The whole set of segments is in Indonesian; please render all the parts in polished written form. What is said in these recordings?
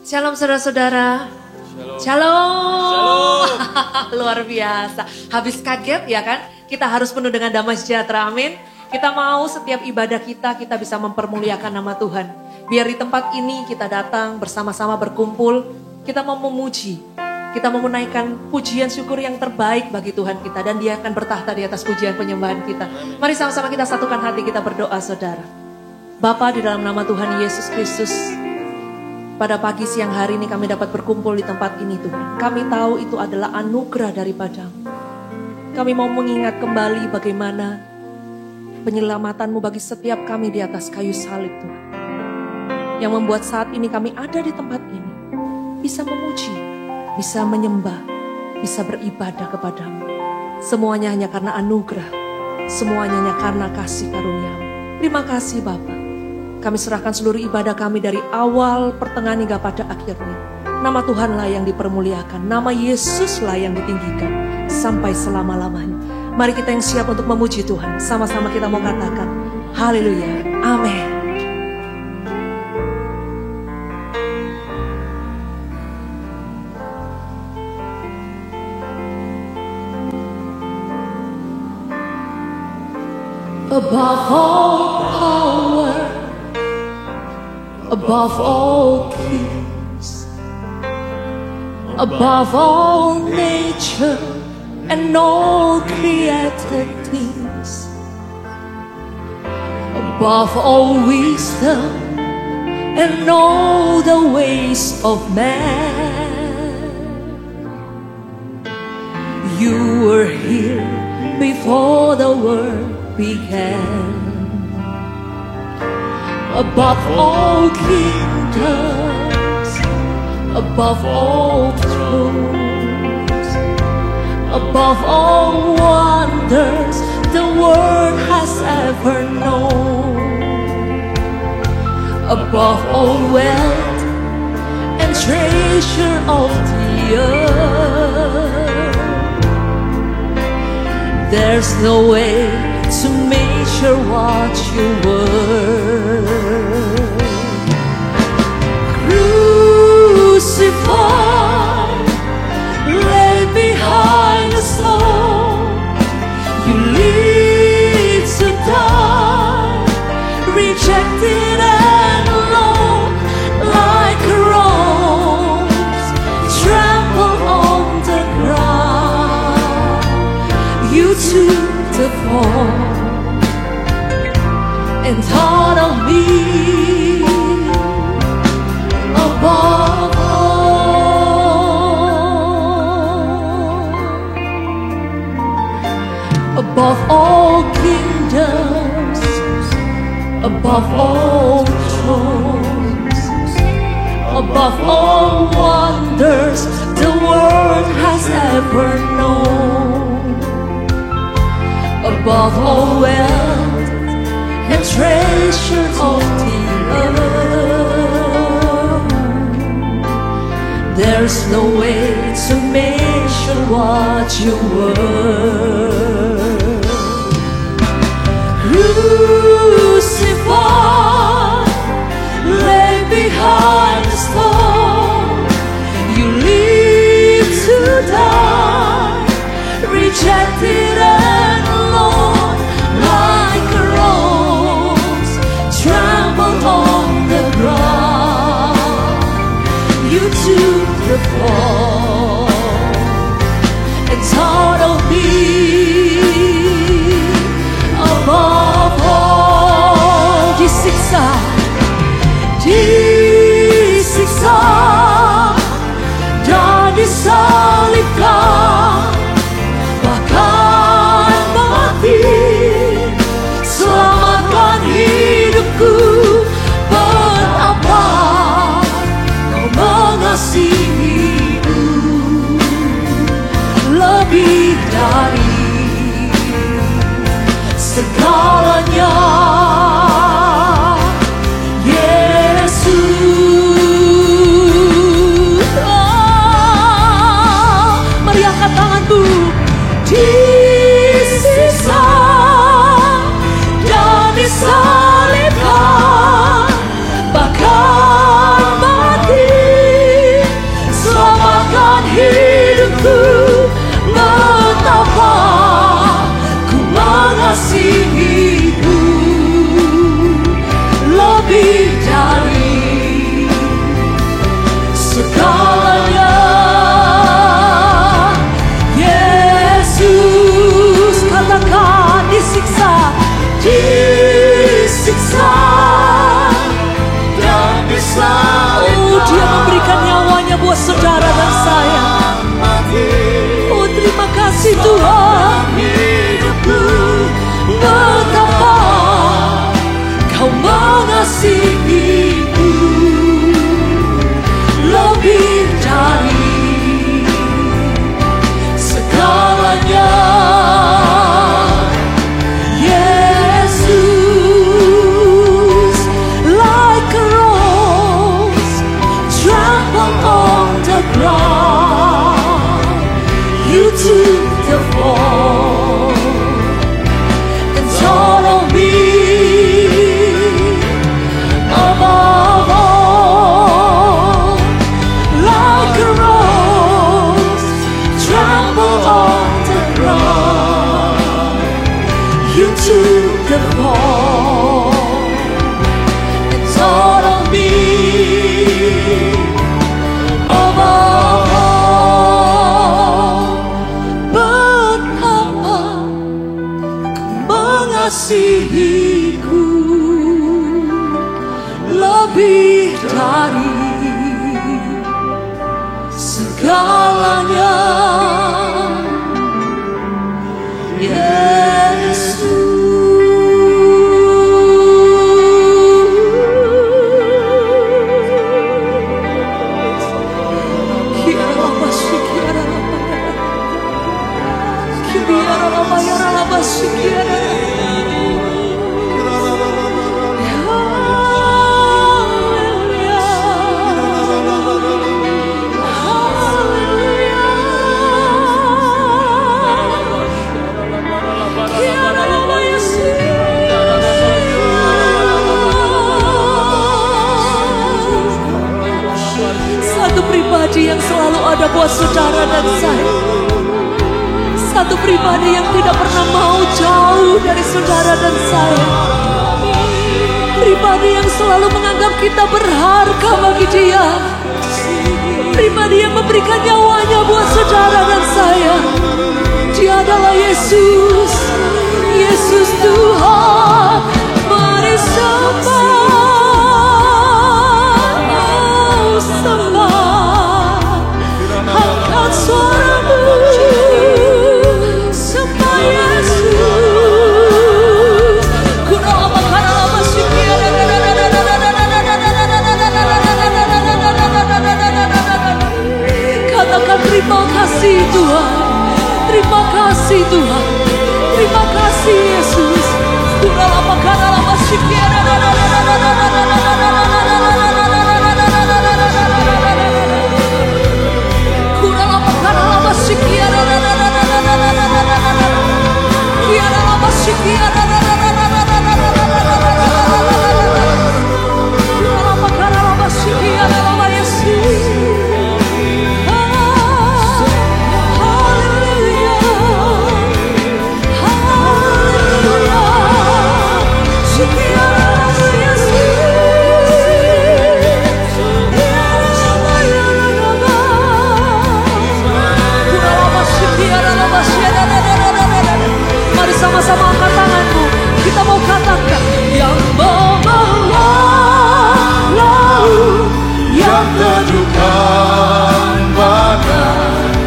Shalom saudara-saudara. Shalom. Luar biasa. Habis kaget ya kan? Kita harus penuh dengan damai sejahtera, amin. Kita mau setiap ibadah kita bisa mempermuliakan nama Tuhan. Biar di tempat ini kita datang bersama-sama berkumpul. Kita mau memuji. Kita mau menaikkan pujian syukur yang terbaik bagi Tuhan kita. Dan Dia akan bertahta di atas pujian penyembahan kita. Mari sama-sama kita satukan hati, kita berdoa saudara. Bapa, di dalam nama Tuhan Yesus Kristus, pada pagi siang hari ini kami dapat berkumpul di tempat ini Tuhan. Kami tahu itu adalah anugerah daripada-Mu. Kami mau mengingat kembali bagaimana penyelamatan-Mu bagi setiap kami di atas kayu salib Tuhan. Yang membuat saat ini kami ada di tempat ini. Bisa memuji, bisa menyembah, bisa beribadah kepada-Mu. Semuanya hanya karena anugerah. Semuanya hanya karena kasih karunia-Mu. Terima kasih Bapa. Kami serahkan seluruh ibadah kami dari awal, pertengahan hingga pada akhirnya. Nama Tuhanlah yang dipermuliakan, nama Yesuslah yang ditinggikan sampai selama-lamanya. Mari kita yang siap untuk memuji Tuhan, sama-sama kita mau katakan, haleluya, amin. Above all power, above all kings, above all nature and all created things, above all wisdom and all the ways of man. You were here before the world began. Above all kingdoms, above all thrones, above all wonders the world has ever known, above all wealth and treasure of the earth, there's no way to measure what you were. Crucified, laid behind the stone, you live to die, rejected and alone, like a rose trampled on the ground. You took the fall and thought of me above all kingdoms, above all thrones, above all wonders the world has ever known, above all wealth and treasure of the earth, there's no way to measure what you were. Crucified, laid behind the stone, you live to die, rejected and alone, like a rose trampled on the ground. You took the fall and thought of me above all. Disiksa dan disalibkan, bahkan mati, selamatkan hidupku. Betapa kau mengasihiku lebih dari segalanya. Yesus, mari angkat tanganmu. Disiksa dan disalibkan, bahkan mati, to the cross and taught on me above all. Betapa mengasihiku lebih dari segalanya, Yesus. Satu pribadi yang selalu ada buat saudara dan saya. Satu pribadi yang tidak pernah mau jauh dari saudara dan saya. Pribadi yang selalu menganggap kita berharga bagi dia. Pribadi yang memberikan nyawanya buat saudara dan saya. Dia adalah Yesus. Yesus Tuhan. Mari sembah, angkat suaramu, sembah Yesus. Katakan terima kasih Tuhan, terima kasih Tuhan, terima kasih Yesus. Mari sama-sama angkat tanganmu. Kita mau katakan yang membelah laut, yang teduhkan badai,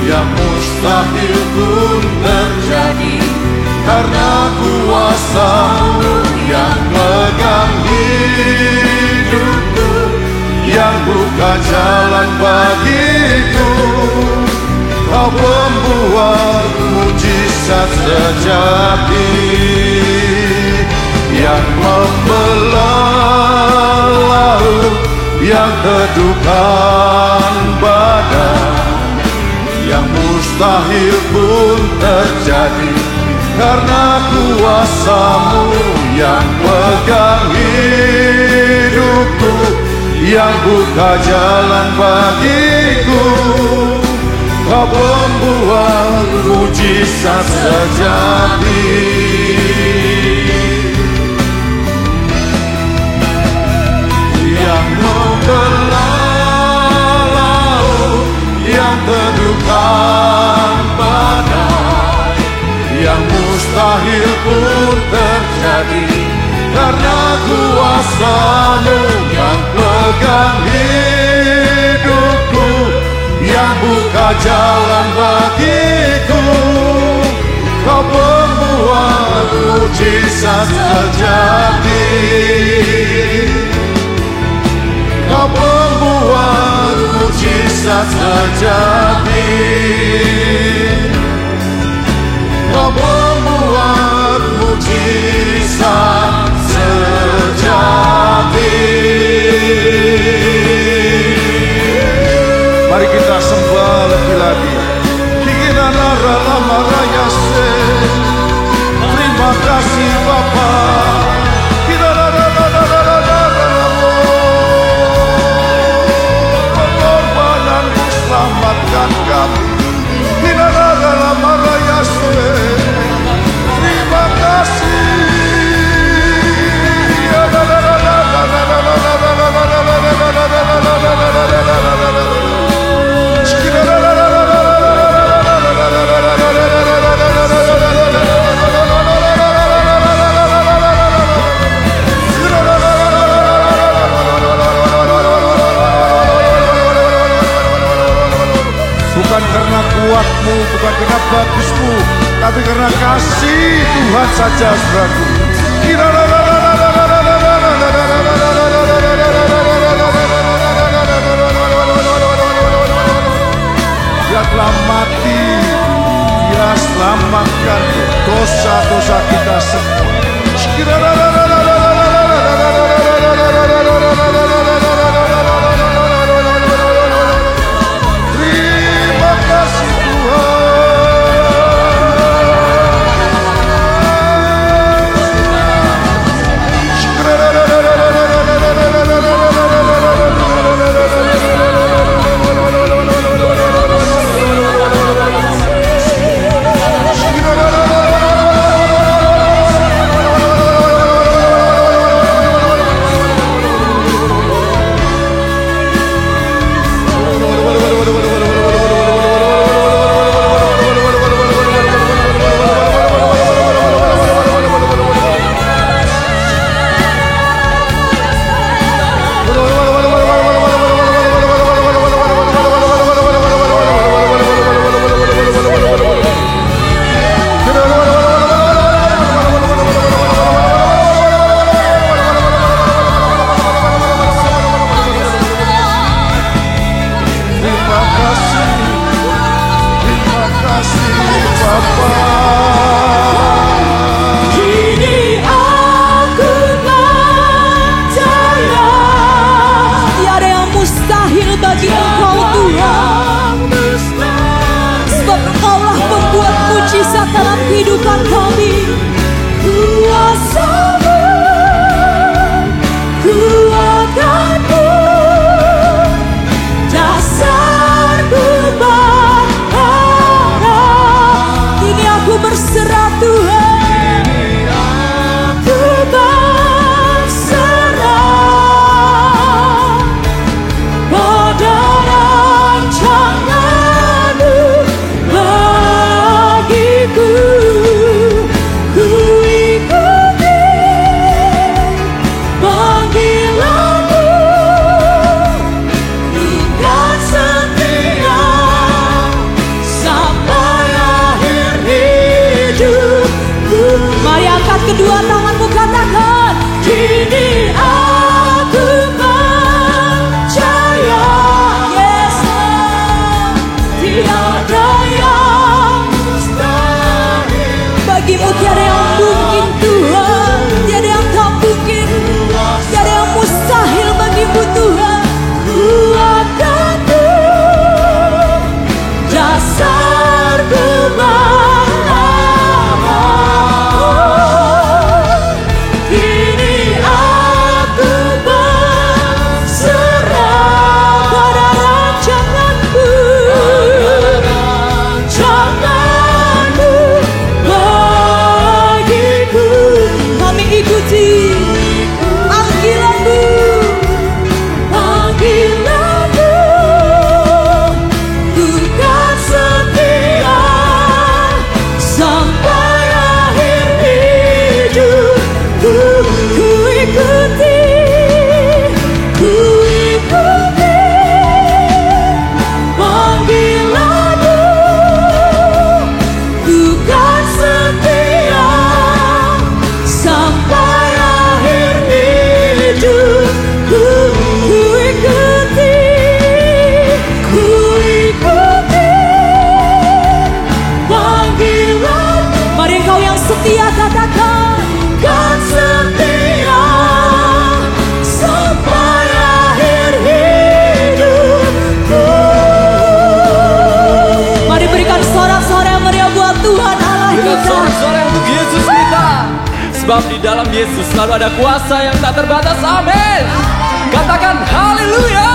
yang mustahil pun terjadi, karena kuasa-Mu yang pegang hidupku, yang buka jalan bagiku. Kau pembuat mujizat sejati, yang membelah laut, yang teduhkan badai, yang mustahil pun terjadi, karena kuasa-Mu yang pegang hidupku, yang buka jalan bagiku. Kau pembuat mujizat sejati, yang membelah laut, yang teduhkan badai, yang mustahil pun terjadi, karena kuasa-Mu yang pegang hidupku, yang buka jalan bagiku. Kau pembuat mujizat sejati, Kau pembuat mujizat sejati, Kau pembuat mujizat sejati. Mari kita sembah lebih lagi. Terima kasih Bapa. Pengorbananmu selamatkan kami. Terima kasih. mampu, tapi karena kasih Tuhan saja, saudaraku. Dia telah mati, Dia selamatkan dosa-dosa kita semua. Terima kasih kedua tanganmu, katakan, kini aku percaya, yes, tiada yang mustahil. Bagimu tiada yang mungkin Tuhan, tiada yang tak mungkin, tiada yang mustahil bagimu Tuhan. Ku akan dasar setia, katakan, kan setia sampai akhir hidupku. Mari berikan sorak-sorai yang meriah buat Tuhan Allah kita. Berikan sorak-sorai untuk Yesus kita. Sebab di dalam Yesus selalu ada kuasa yang tak terbatas. Amin. Katakan haleluya.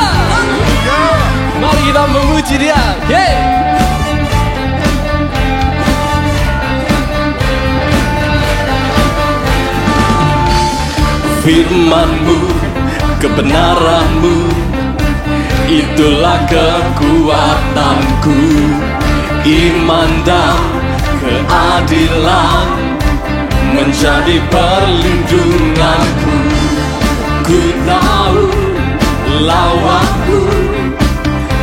Mari kita memuji Dia. Yeay. Firman-Mu, kebenaran-Mu, itulah kekuatanku. Iman dan keadilan menjadi perlindunganku. Ku tahu lawanku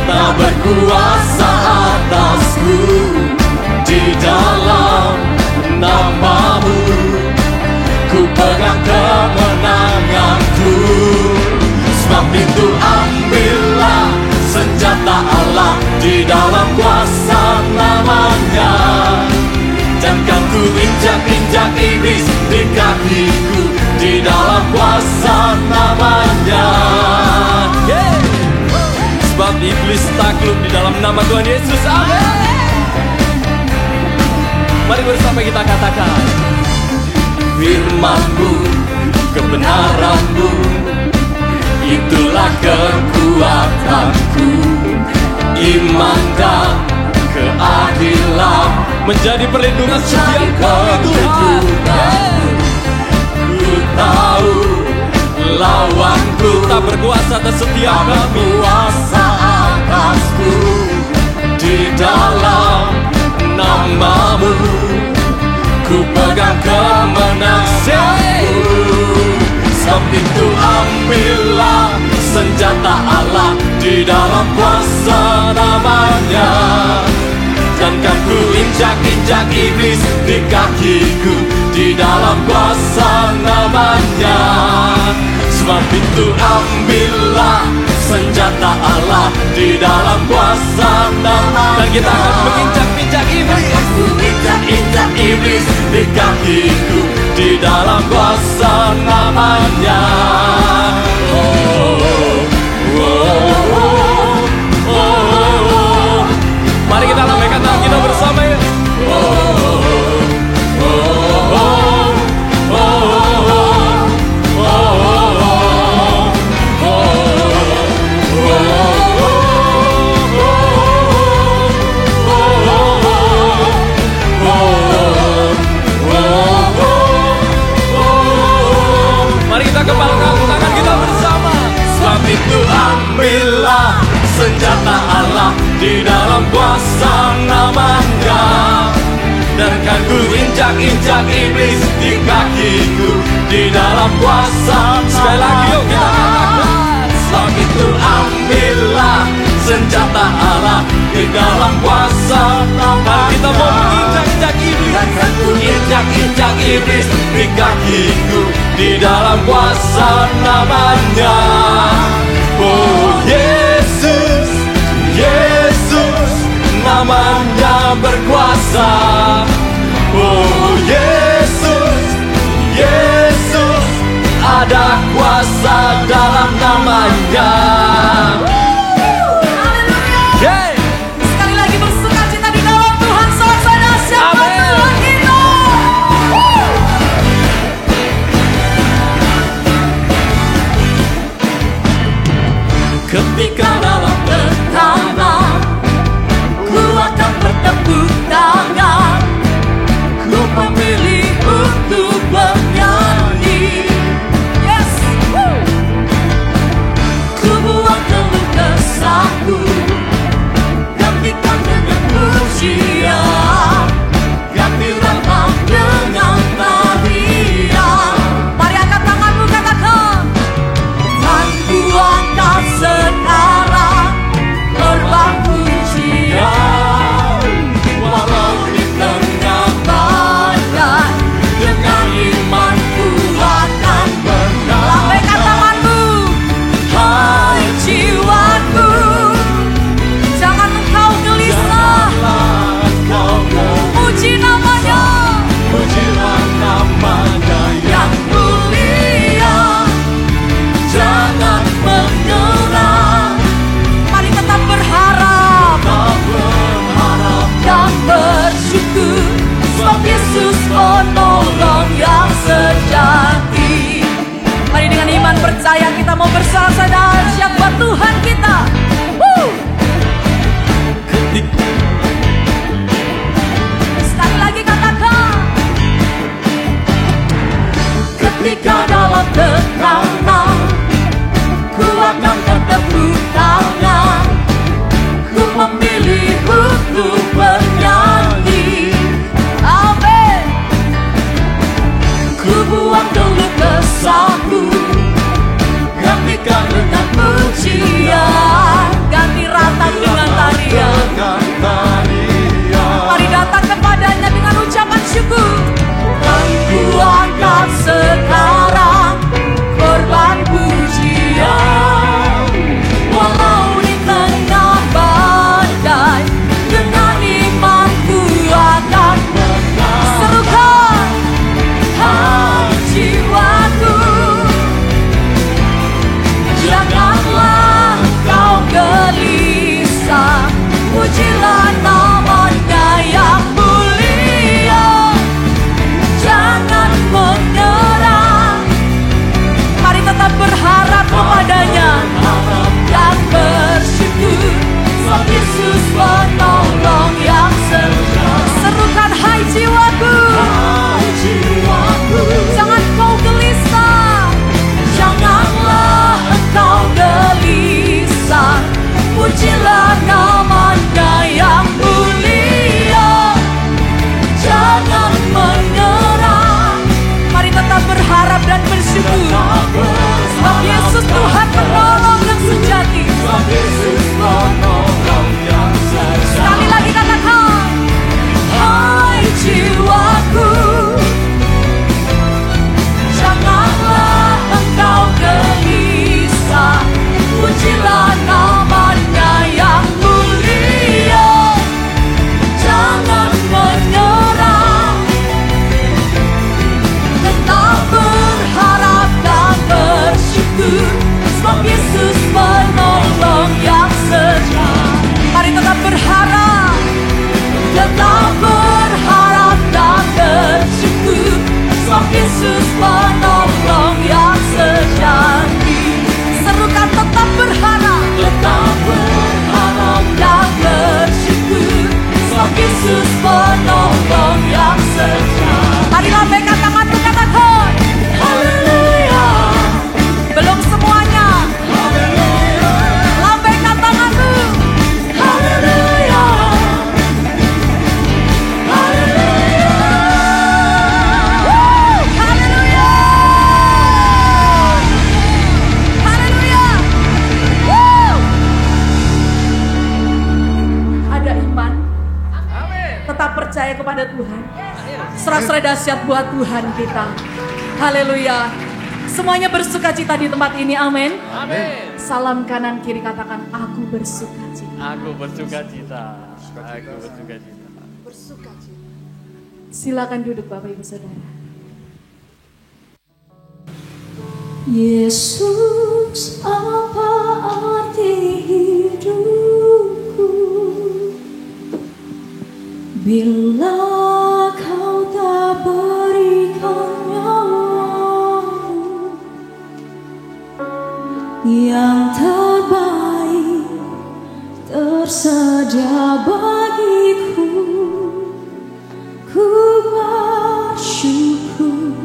tak berkuasa atasku. Di dalam nama-Mu. Ku pegang kemenanganku. Sebab itu ambillah senjata Allah di dalam kuasa namanya. Dan kan ku injak-injak iblis di kakiku di dalam kuasa namanya. Sebab iblis takluk di dalam nama Tuhan Yesus. Amin. Mari bersama kita katakan, firman-Mu, kebenaran-Mu, itulah kekuatanku. Iman dan keadilan menjadi perlindungan setiap kami Tuhan. Ku tahu lawanku tak berkuasa atas setiap kami. Kuasa atasku di dalam nama-Mu. Ku pegang kemenanganku. Sebab itu ambillah senjata Allah di dalam kuasa namanya. Dan kan ku injak-injak iblis di kakiku di dalam kuasa namanya. Sebab itu ambillah senjata Allah di dalam kuasa namanya. Dan kita akan menginjak-injak iblis. Ku injak-injak iblis di kakiku di dalam kuasa namanya. Mari kita lambaikan tangan kita bersama ya. Mari kita kepalkan tangan kita bersama. Sebab itu ambillah senjata Allah di dalam kuasa namanya. Dan kan ku injak-injak iblis di kakiku di dalam kuasa. Sekali lagi yuk kita katakan, sebab itu ambillah senjata Allah di dalam kuasa namanya. Kita mau menginjak-injak iblis. Dan kan ku injak-injak iblis di kakiku di dalam kuasa namanya. Oh Yesus, Yesus, namanya berkuasa. Oh Yesus, Yesus, ada kuasa dalam namanya. Haleluya. Sekali lagi bersukacita di dalam Tuhan. Saudara siapa Tuhan kita? Ketika dalam tekanan, Ku akan bertepuk tangan. ku memilih untuk bernyanyi. Yes. Ku buang keluh kesahku, gantikan dengan pujian, ganti ramah dengan tarian. Mari angkat tanganmu, katakan, Dan ku akan senang bersyukur. Dan ku angkat sekarang korban pujian. Walau di tengah badai, dengan iman ku akan serukan hati jiwaku. Janganlah kau gelisah, pujilah namanya yang mulia. Jangan menyerah, mari tetap berharap kepadanya dan bersyukur. Sebab Yesus penolong yang setia. Serukan hai jiwaku, jangan kau gelisah, janganlah engkau gelisah, pujilah namanya yang mulia. Jangan menyerah, mari tetap berharap dan bersyukur. Sebab Yesus Tuhan penolong yang sejati. Sekali lagi katakan, hai jiwaku, janganlah engkau gelisah, pujilah namanya yang mulia. Jangan menyerah, tetap berharap dan bersyukur. Sebab Yesus penolong yang setia. Mari tetap berharap, tetap berharap dan bersyukur. Sebab Yesus penolong yang sejati. Serukan tetap berharap dan bersyukur. Sebab Yesus penolong yang sejati. Mari lambaikan tanganmu, katakan haleluya. Belum semuanya, lambaikan tanganmu, haleluya. Haleluya. Haleluya. Haleluya. Ada iman, tetap percaya kepada Tuhan. Serak-serak dahsyat buat Tuhan kita. Haleluya. Semuanya bersuka cita di tempat ini, amin. Amin. Salam kanan kiri, katakan aku bersuka cita. Aku bersuka cita. Aku bersuka cita. Bersuka cita. Silakan duduk Bapak Ibu Saudara. Yesus, apa arti hidupku bila kau tak berikan nyawamu yang terbaik tersedia bagiku. Ku bersyukur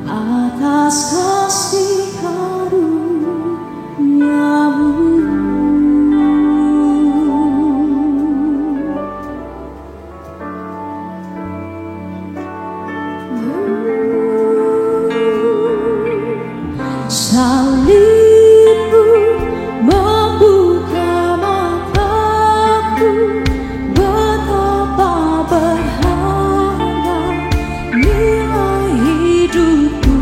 atas kasih karunia-Mu. Salibmu membuka mataku, betapa berharga nilai hidupku.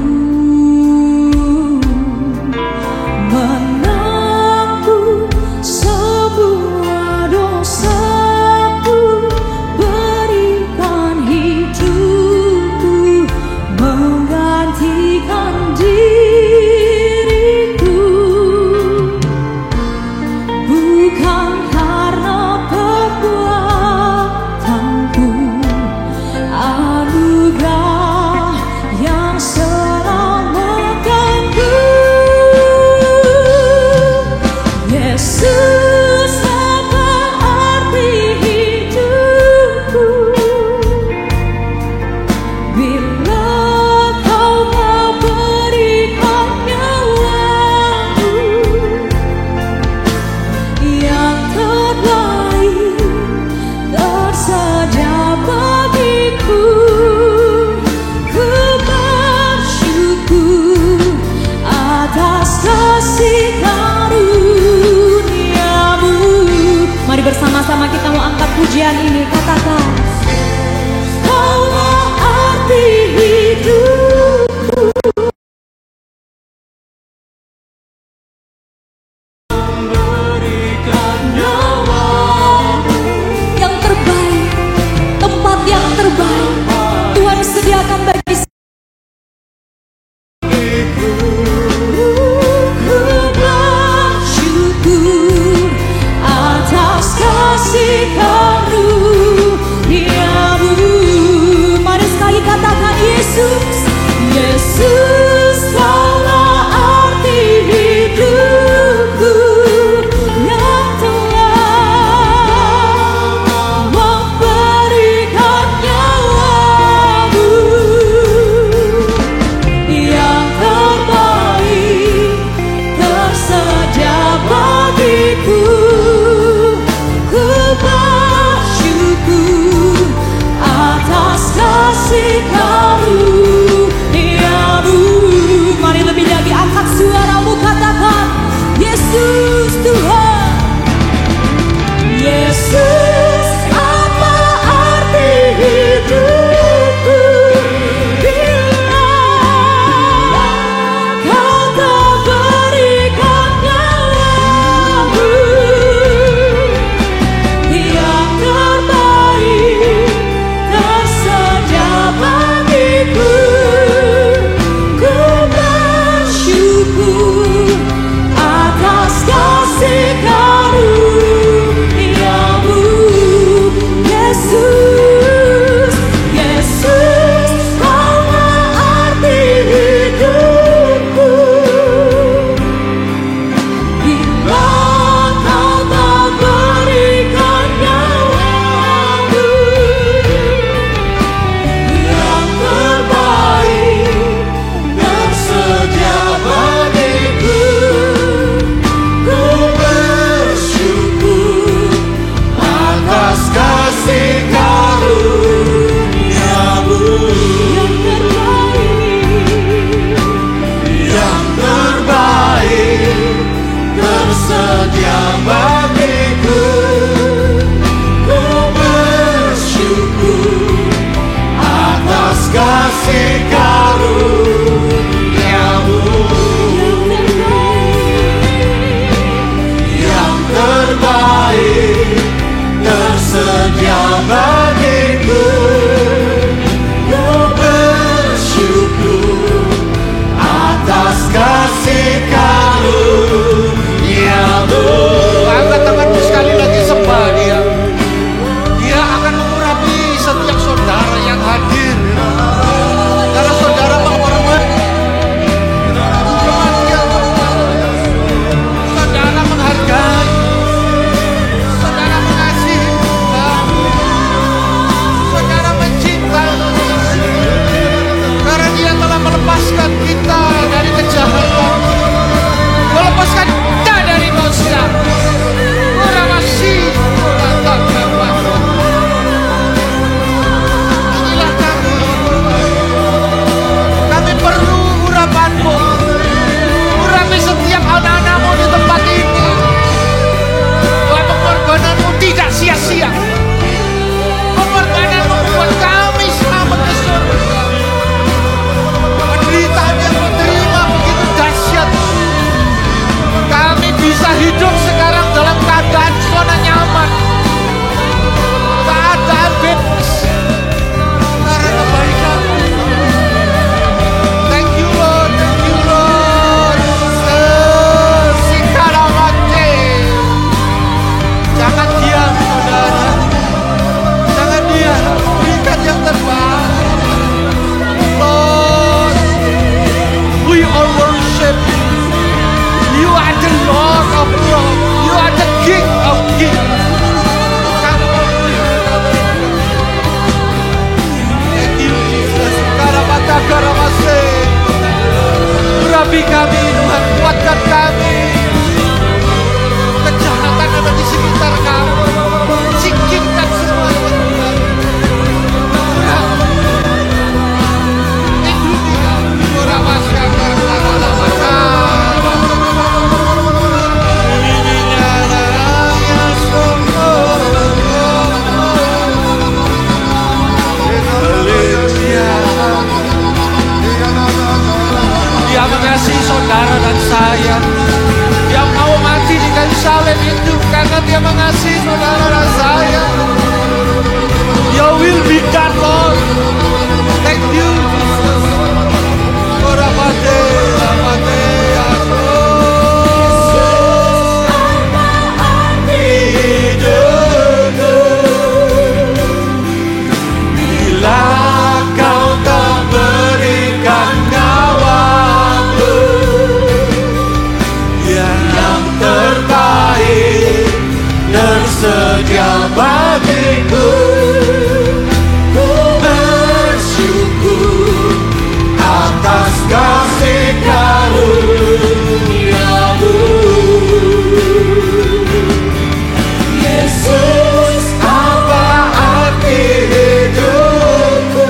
Menanggung semua dosaku, berikan hidupku, menggantikan diriku. Bukan karena perbuatanku, anugerah yang selamatkanku. Yesus, apa arti hidupku bila kau tak berikan nyawamu yang terbaik tersedia bagiku. Ku bersyukur atas kasih karunia-Mu. Mari bersama-sama kita mau angkat pujian ini, katakan Kaulah Urapi kami Tuhan, kuatkan kami. Kejahatan ada di sekitar kami, singkirkan semua Tuhan. Lindungi kami, Uramaskan Dia mengasihi saudara dan saya. Dia mau mati di kayu salib itu karena dia mengasihi saudara dan saya. Your will be done, Lord. Thank you, Jesus. Orapate, orapate, bila kau tak berikan nyawamu yang terbaik tersedia bagiku, ku bersyukur atas kasih karuniamu. Yesus, apa arti hidupku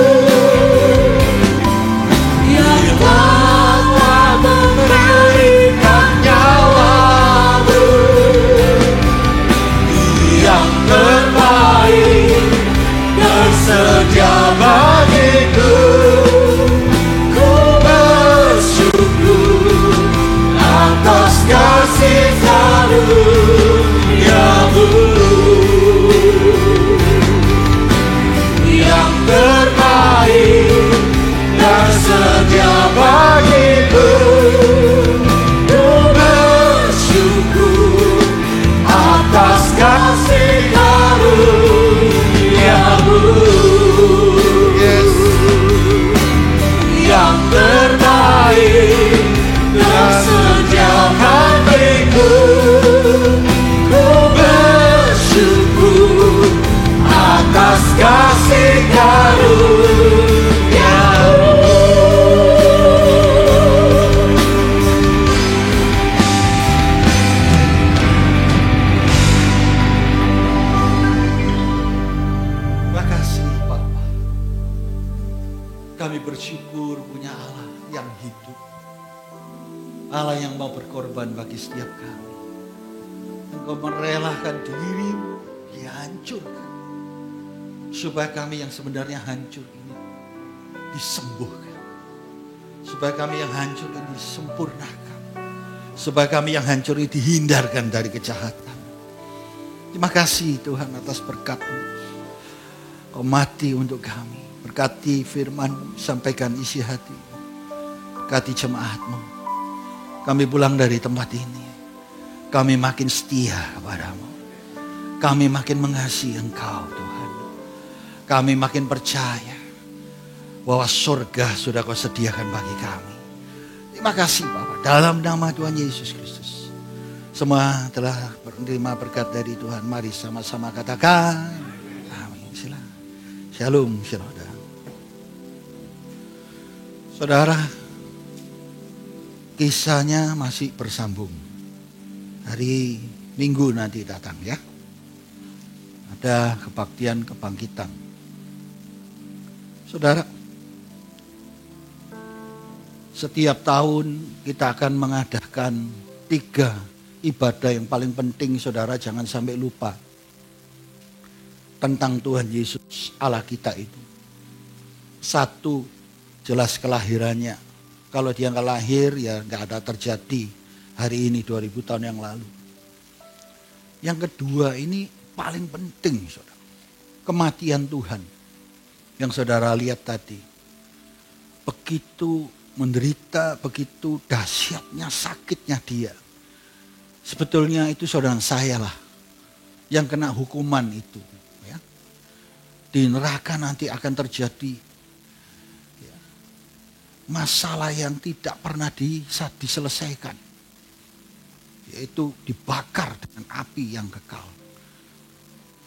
yang telah memberikan nyawamu yang terbaik tersedia bagiku, ku bersyukur atas kasih karuniamu yang terbaik tersedia bagiku, ku bersyukur atas kasih karuniamu. Yes. Yang terbaik tersedia bagiku, ku bersyukur atas kasih karuniamu. Makasih Bapa. Kami bersyukur punya Allah yang hidup. Allah yang mau berkorban bagi setiap kami. Engkau merelakan dirimu dihancurkan, supaya kami yang sebenarnya hancur ini disembuhkan, supaya kami yang hancur ini disempurnakan, supaya kami yang hancur ini dihindarkan dari kejahatan. Terima kasih Tuhan atas berkat-Mu. Kau mati untuk kami. Berkati firman-Mu, sampaikan isi hati. Berkati jemaat-Mu. Kami pulang dari tempat ini, kami makin setia kepadamu. Kami makin mengasihi Engkau Tuhan. Kami makin percaya bahwa surga sudah Kau sediakan bagi kami. Terima kasih Bapak, dalam nama Tuhan Yesus Kristus. Semua telah menerima berkat dari Tuhan. Mari sama-sama katakan amin. Silakan. Shalom, saudara. Saudara, kisahnya masih bersambung. Hari Minggu nanti datang ya. Ada kebaktian kebangkitan. Saudara, setiap tahun kita akan mengadakan 3 ibadah yang paling penting, saudara jangan sampai lupa. Tentang Tuhan Yesus Allah kita itu. 1, jelas kelahirannya. Kalau dia nggak lahir ya nggak ada terjadi hari ini 2000 tahun yang lalu. Yang kedua ini paling penting saudara. Kematian Tuhan. Yang saudara lihat tadi. Begitu menderita, begitu dahsyatnya sakitnya dia. Sebetulnya itu saudara saya lah yang kena hukuman itu. Ya. Di neraka nanti akan terjadi masalah yang tidak pernah diselesaikan, yaitu dibakar dengan api yang kekal.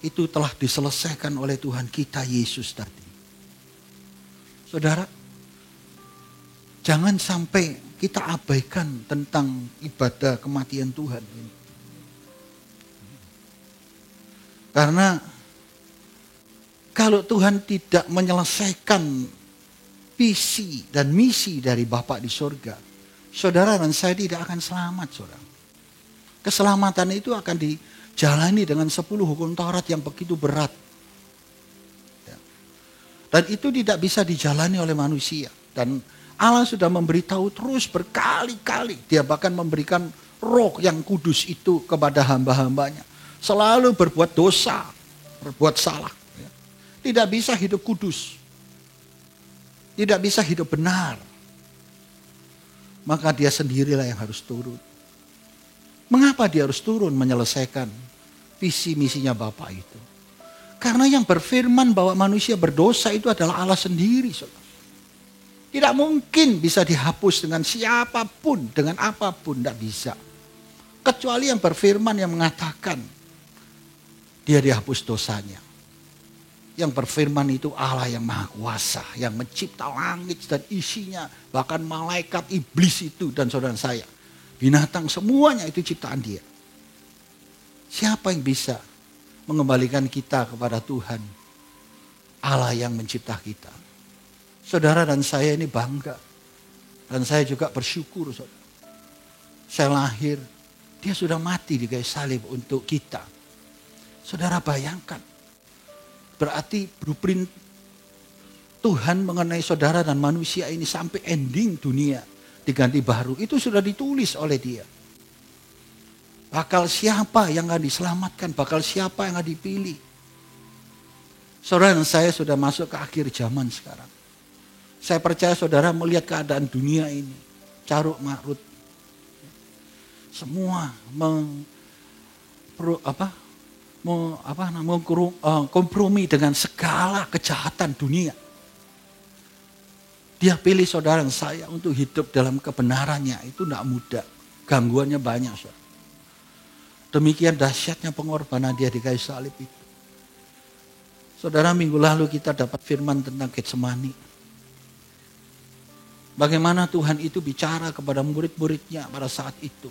Itu telah diselesaikan oleh Tuhan kita Yesus tadi. Saudara, jangan sampai kita abaikan tentang ibadah kematian Tuhan ini. Karena kalau Tuhan tidak menyelesaikan visi dan misi dari Bapa di surga, saudara dan saya tidak akan selamat, saudara. Keselamatan itu akan dijalani dengan 10 hukum Taurat yang begitu berat. Dan itu tidak bisa dijalani oleh manusia. Dan Allah sudah memberitahu terus berkali-kali. Dia bahkan memberikan roh yang kudus itu kepada hamba-hambanya. Selalu berbuat dosa, berbuat salah. Tidak bisa hidup kudus. Tidak bisa hidup benar. Maka dia sendirilah yang harus turun. Mengapa dia harus turun menyelesaikan visi misinya Bapa itu? Karena yang berfirman bahwa manusia berdosa itu adalah Allah sendiri, saudara. Tidak mungkin bisa dihapus dengan siapapun, dengan apapun, tidak bisa. Kecuali yang berfirman yang mengatakan dia dihapus dosanya. Yang berfirman itu Allah yang maha kuasa, yang mencipta langit dan isinya, bahkan malaikat, iblis itu dan saudara saya. Binatang semuanya itu ciptaan dia. Siapa yang bisa mengembalikan kita kepada Tuhan? Allah yang mencipta kita. Saudara dan saya ini bangga. Dan saya juga bersyukur, saudara. Saya lahir, dia sudah mati di kayu salib untuk kita. Saudara bayangkan. Berarti blueprint Tuhan mengenai saudara dan manusia ini sampai ending dunia diganti baru. Itu sudah ditulis oleh dia. Bakal siapa yang akan diselamatkan, bakal siapa yang akan dipilih. Saudara dan saya sudah masuk ke akhir zaman sekarang. Saya percaya saudara melihat keadaan dunia ini. Caruk marut. Semua kompromi dengan segala kejahatan dunia. Dia pilih saudara dan saya untuk hidup dalam kebenarannya. Itu tidak mudah. Gangguannya banyak, saudara. Demikian dahsyatnya pengorbanan dia di kayu salib itu. Saudara, minggu lalu kita dapat firman tentang Getsemani. Bagaimana Tuhan itu bicara kepada murid-muridnya pada saat itu.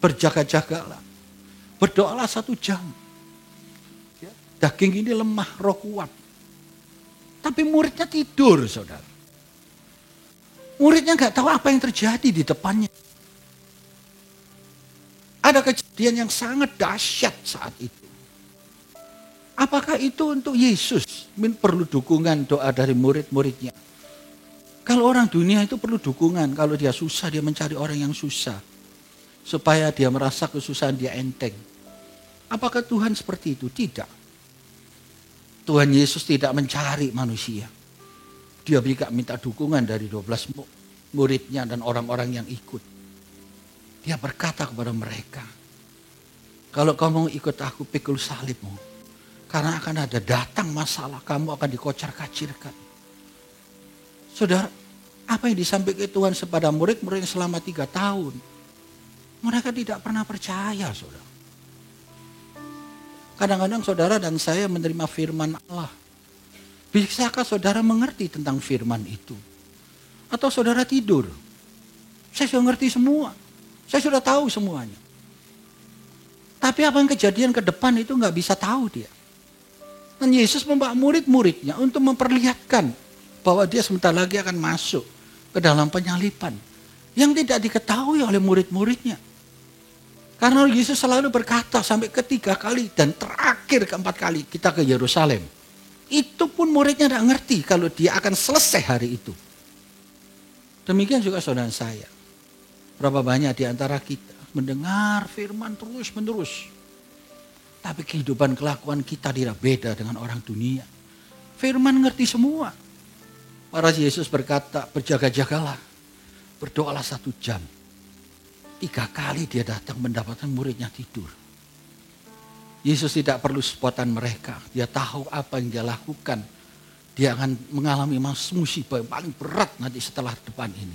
Berjaga-jagalah. Berdoalah 1 jam. Daging ini lemah, roh kuat. Tapi muridnya tidur, saudara. Muridnya gak tahu apa yang terjadi di depannya. Ada kejadian yang sangat dahsyat saat itu. Apakah itu untuk Yesus? Perlu dukungan doa dari murid-muridnya. Kalau orang dunia itu perlu dukungan. Kalau dia susah, dia mencari orang yang susah. Supaya dia merasa kesusahan dia enteng. Apakah Tuhan seperti itu? Tidak. Tuhan Yesus tidak mencari manusia. Dia juga minta dukungan dari 12 muridnya dan orang-orang yang ikut. Dia berkata kepada mereka, kalau kamu ikut aku, pikul salibmu. Karena akan ada datang masalah, kamu akan dikocar-kacirkan. Saudara, apa yang disampaikan Tuhan kepada murid-murid selama 3 tahun. Mereka tidak pernah percaya, saudara. Kadang-kadang saudara dan saya menerima firman Allah. Bisakah saudara mengerti tentang firman itu? Atau saudara tidur? Saya sudah ngerti semua. Saya sudah tahu semuanya. Tapi apa yang kejadian ke depan itu nggak bisa tahu dia. Dan Yesus membawa murid-muridnya untuk memperlihatkan bahwa dia sebentar lagi akan masuk ke dalam penyaliban. Yang tidak diketahui oleh murid-muridnya. Karena Yesus selalu berkata sampai 3 kali dan terakhir 4 kali kita ke Yerusalem. Itu pun muridnya tidak ngerti kalau dia akan selesai hari itu. Demikian juga saudara saya. Berapa banyak di antara kita mendengar firman terus-menerus. Tapi kehidupan kelakuan kita tidak beda dengan orang dunia. Firman ngerti semua. Para Yesus berkata, berjaga-jagalah. Berdoalah 1 jam. 3 kali dia datang mendapatkan muridnya tidur. Yesus tidak perlu sebutan mereka. Dia tahu apa yang dia lakukan. Dia akan mengalami musibah yang paling berat nanti setelah depan ini.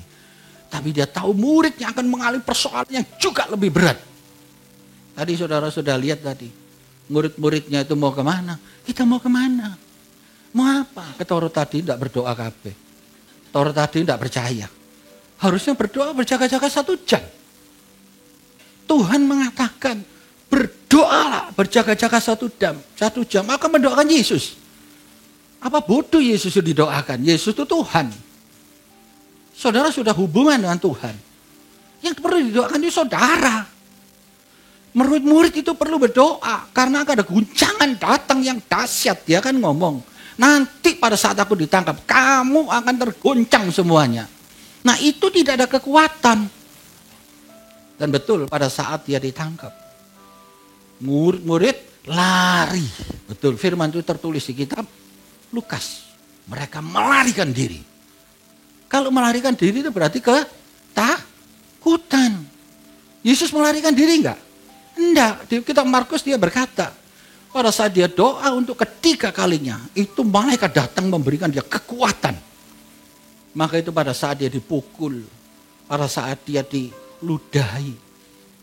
Tapi dia tahu muridnya akan mengalami persoalan yang juga lebih berat. Tadi saudara sudah lihat tadi. Murid-muridnya itu mau kemana? Kita mau kemana? Mau apa? Ketoro tadi tidak berdoa kabeh. Ketoro tadi tidak percaya. harusnya berdoa berjaga-jaga 1 jam. Tuhan mengatakan berdoalah berjaga-jaga 1 jam. 1 jam akan mendoakan Yesus. Apa bodoh Yesus itu didoakan? Yesus itu Tuhan. Saudara sudah hubungan dengan Tuhan. Yang perlu didoakan itu saudara. Murid-murid itu perlu berdoa. Karena akan ada guncangan datang yang dahsyat. Dia kan ngomong, nanti pada saat aku ditangkap, kamu akan tergoncang semuanya. Nah itu tidak ada kekuatan. Dan betul pada saat dia ditangkap, murid-murid lari. Betul, firman itu tertulis di kitab Lukas. Mereka melarikan diri. Kalau melarikan diri itu berarti ketakutan. Yesus melarikan diri enggak? Enggak. Di kitab Markus dia berkata, pada saat dia doa untuk ketiga kalinya, itu malaikat datang memberikan dia kekuatan. Maka itu pada saat dia dipukul, pada saat dia diludahi,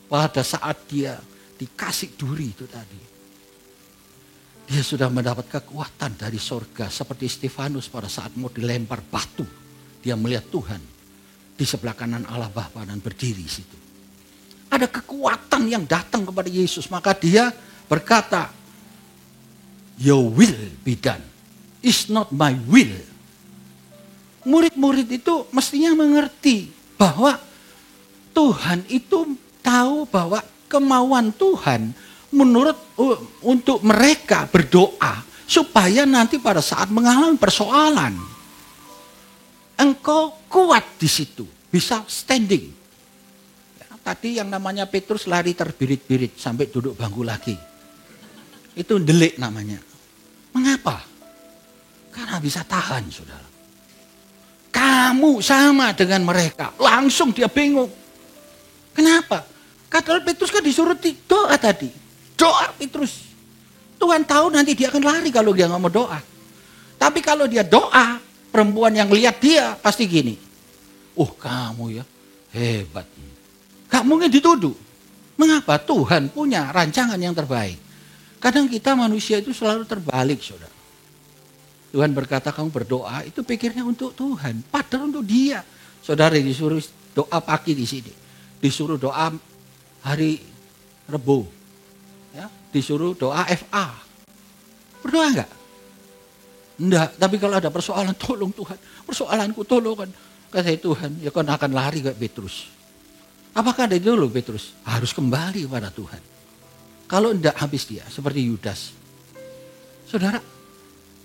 pada saat dia dikasih duri itu tadi, dia sudah mendapat kekuatan dari sorga. Seperti Stefanus pada saat mau dilempar batu, dia melihat Tuhan di sebelah kanan Allah Bapa dan berdiri di situ. Ada kekuatan yang datang kepada Yesus, maka dia berkata, "Your will be done, it's not my will." Murid-murid itu mestinya mengerti bahwa Tuhan itu tahu bahwa kemauan Tuhan untuk mereka berdoa supaya nanti pada saat mengalami persoalan engkau kuat di situ, bisa standing. Ya, tadi yang namanya Petrus lari terbirit-birit sampai duduk bangku lagi. Itu delik namanya. Mengapa? Karena bisa tahan, saudara. Kamu sama dengan mereka. Langsung dia bingung. Kenapa? Karena Petrus kan disuruh doa tadi. Doa Petrus. Tuhan tahu nanti dia akan lari kalau dia nggak mau doa. Tapi kalau dia doa, perempuan yang lihat dia pasti gini. Kamu ya hebat. Gak mungkin dituduh. Mengapa? Tuhan punya rancangan yang terbaik. Kadang kita manusia itu selalu terbalik, saudara. Tuhan berkata kamu berdoa, itu pikirnya untuk Tuhan. Padahal untuk dia. Saudara disuruh doa pagi di sini. Disuruh doa hari Rebo. Ya, disuruh doa FA. Berdoa enggak? Enggak, tapi kalau ada persoalan, tolong Tuhan. Persoalanku tolong kan. Kata Tuhan, ya kan akan lari ke Petrus. Apakah ada dulu Petrus? Harus kembali kepada Tuhan. Kalau enggak habis dia, seperti Yudas. Saudara,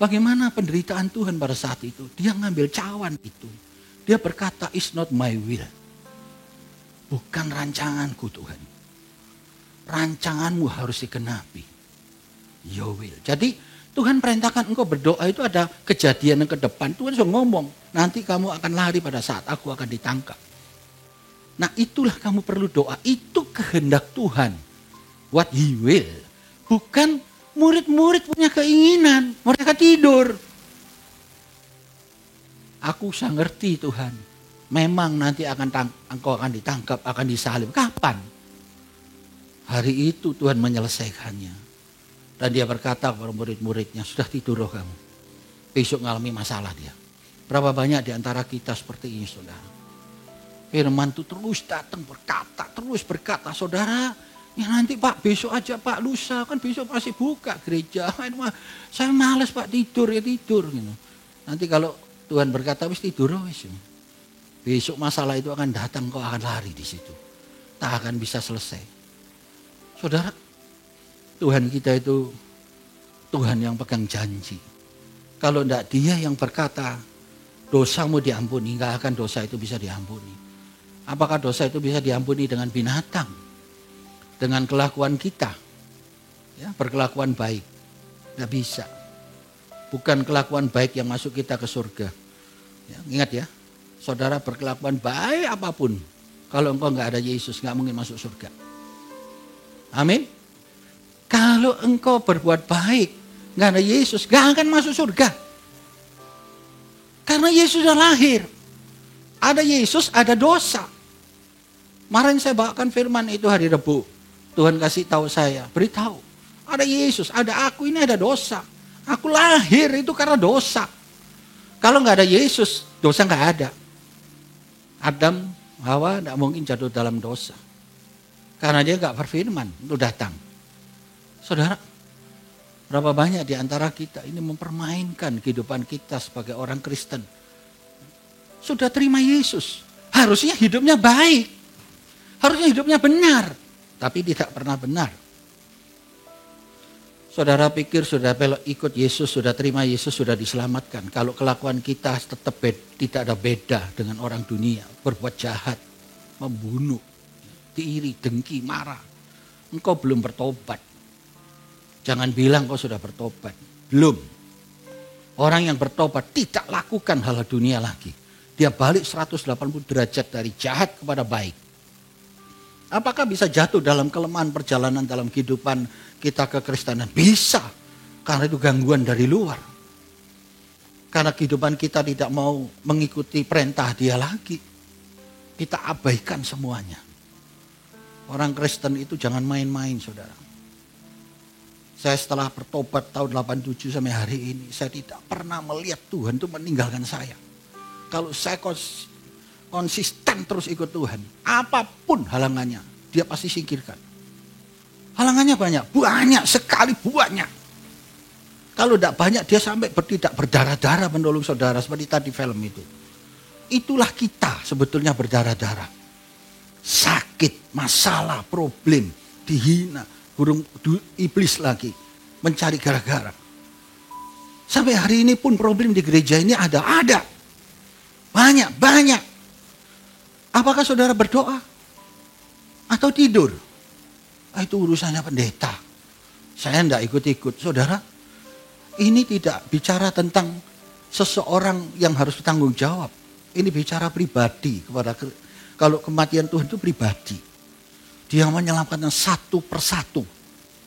bagaimana penderitaan Tuhan pada saat itu? Dia ngambil cawan itu. Dia berkata, it's not my will. Bukan rancanganku Tuhan. Rancanganmu harus digenapi. Your will. Jadi Tuhan perintahkan engkau berdoa itu ada kejadian yang ke depan. Tuhan sudah ngomong, nanti kamu akan lari pada saat aku akan ditangkap. Nah itulah kamu perlu doa. Itu kehendak Tuhan. What he will. Bukan murid-murid punya keinginan. Mereka tidur. Aku bisa ngerti Tuhan. Memang nanti engkau akan ditangkap, akan disalib. Kapan? Hari itu Tuhan menyelesaikannya. Dan dia berkata kepada murid-muridnya, sudah tidur kamu. Besok ngalami masalah dia. Berapa banyak di antara kita seperti ini, saudara. Firman itu terus datang terus berkata, saudara, ya nanti Pak besok aja Pak, lusa kan besok masih buka gereja. Saya malas Pak tidur. Gitu. Nanti kalau Tuhan berkata, wis tidur wis. Besok masalah itu akan datang, kau akan lari di situ. Tak akan bisa selesai. Saudara, Tuhan kita itu Tuhan yang pegang janji. Kalau tidak dia yang berkata, dosamu diampuni, enggak akan dosa itu bisa diampuni. Apakah dosa itu bisa diampuni dengan binatang? Dengan kelakuan kita? Ya, berkelakuan baik. Enggak bisa. Bukan kelakuan baik yang masuk kita ke surga. Ya, ingat ya, saudara berkelakuan baik apapun. Kalau engkau enggak ada Yesus, enggak mungkin masuk surga. Amin. Kalau engkau berbuat baik, enggak ada Yesus, enggak akan masuk surga. Karena Yesus sudah lahir. Ada Yesus, ada dosa. Kemarin saya bawakan firman itu hari Rabu. Tuhan kasih tahu saya, beritahu. Ada Yesus, ada aku, ini ada dosa. Aku lahir itu karena dosa. Kalau nggak ada Yesus, dosa nggak ada. Adam, Hawa tidak mungkin jatuh dalam dosa. Karena dia nggak berfirman untuk datang. Saudara, berapa banyak di antara kita ini mempermainkan kehidupan kita sebagai orang Kristen. Sudah terima Yesus, harusnya hidupnya baik. Harusnya hidupnya benar, tapi tidak pernah benar. Saudara pikir sudah ikut Yesus, sudah terima Yesus, sudah diselamatkan. Kalau kelakuan kita tetap tidak ada beda dengan orang dunia. Berbuat jahat, membunuh, iri, dengki, marah. Engkau belum bertobat. Jangan bilang kau sudah bertobat. Belum. Orang yang bertobat tidak lakukan hal dunia lagi. Dia balik 180 derajat dari jahat kepada baik. Apakah bisa jatuh dalam kelemahan perjalanan dalam kehidupan kita kekristenan? Bisa. Karena itu gangguan dari luar. Karena kehidupan kita tidak mau mengikuti perintah dia lagi. Kita abaikan semuanya. Orang Kristen itu jangan main-main, saudara. Saya setelah bertobat tahun 87 sampai hari ini, saya tidak pernah melihat Tuhan itu meninggalkan saya. Kalau saya konsisten terus ikut Tuhan, apapun halangannya, dia pasti singkirkan. Halangannya banyak sekali banyak. Kalau tidak banyak, dia sampai tidak berdarah-darah menolong saudara, seperti tadi film itu. Itulah kita sebetulnya berdarah-darah. Sakit, masalah, problem, dihina, burung iblis lagi, mencari gara-gara. Sampai hari ini pun problem di gereja ini ada. Banyak. Apakah saudara berdoa? Atau tidur? Itu urusannya pendeta. Saya tidak ikut-ikut. Saudara, ini tidak bicara tentang seseorang yang harus bertanggung jawab. Ini bicara pribadi. Kalau kematian Tuhan itu pribadi. Dia menyelamatkan satu persatu.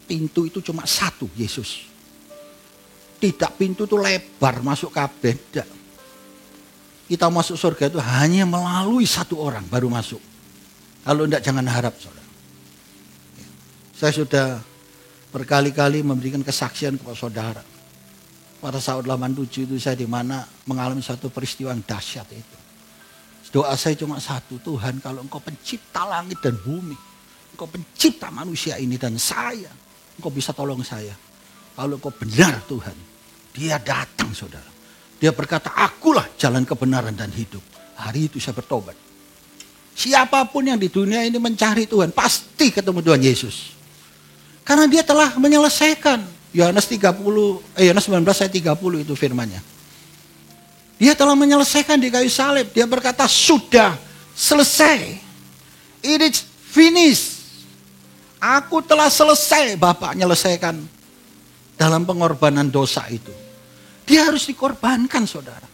Pintu itu cuma satu, Yesus. Tidak pintu itu lebar masuk kabeh. Tidak. Kita masuk surga itu hanya melalui satu orang baru masuk. Kalau tidak jangan harap, saudara. Saya sudah berkali-kali memberikan kesaksian kepada saudara. Pada saat 87 itu saya di mana mengalami satu peristiwa yang dahsyat itu. Doa saya cuma satu, Tuhan kalau Engkau pencipta langit dan bumi, Engkau pencipta manusia ini dan saya, Engkau bisa tolong saya. Kalau Engkau benar Tuhan, dia datang saudara. Dia berkata, akulah jalan kebenaran dan hidup. Hari itu saya bertobat. Siapapun yang di dunia ini mencari Tuhan, pasti ketemu Tuhan Yesus. Karena dia telah menyelesaikan. Yohanes 19 ayat 30 itu firman-Nya. Dia telah menyelesaikan di kayu salib. Dia berkata, sudah selesai. It is finished. Aku telah selesai. Bapak menyelesaikan dalam pengorbanan dosa itu. Dia harus dikorbankan, saudara.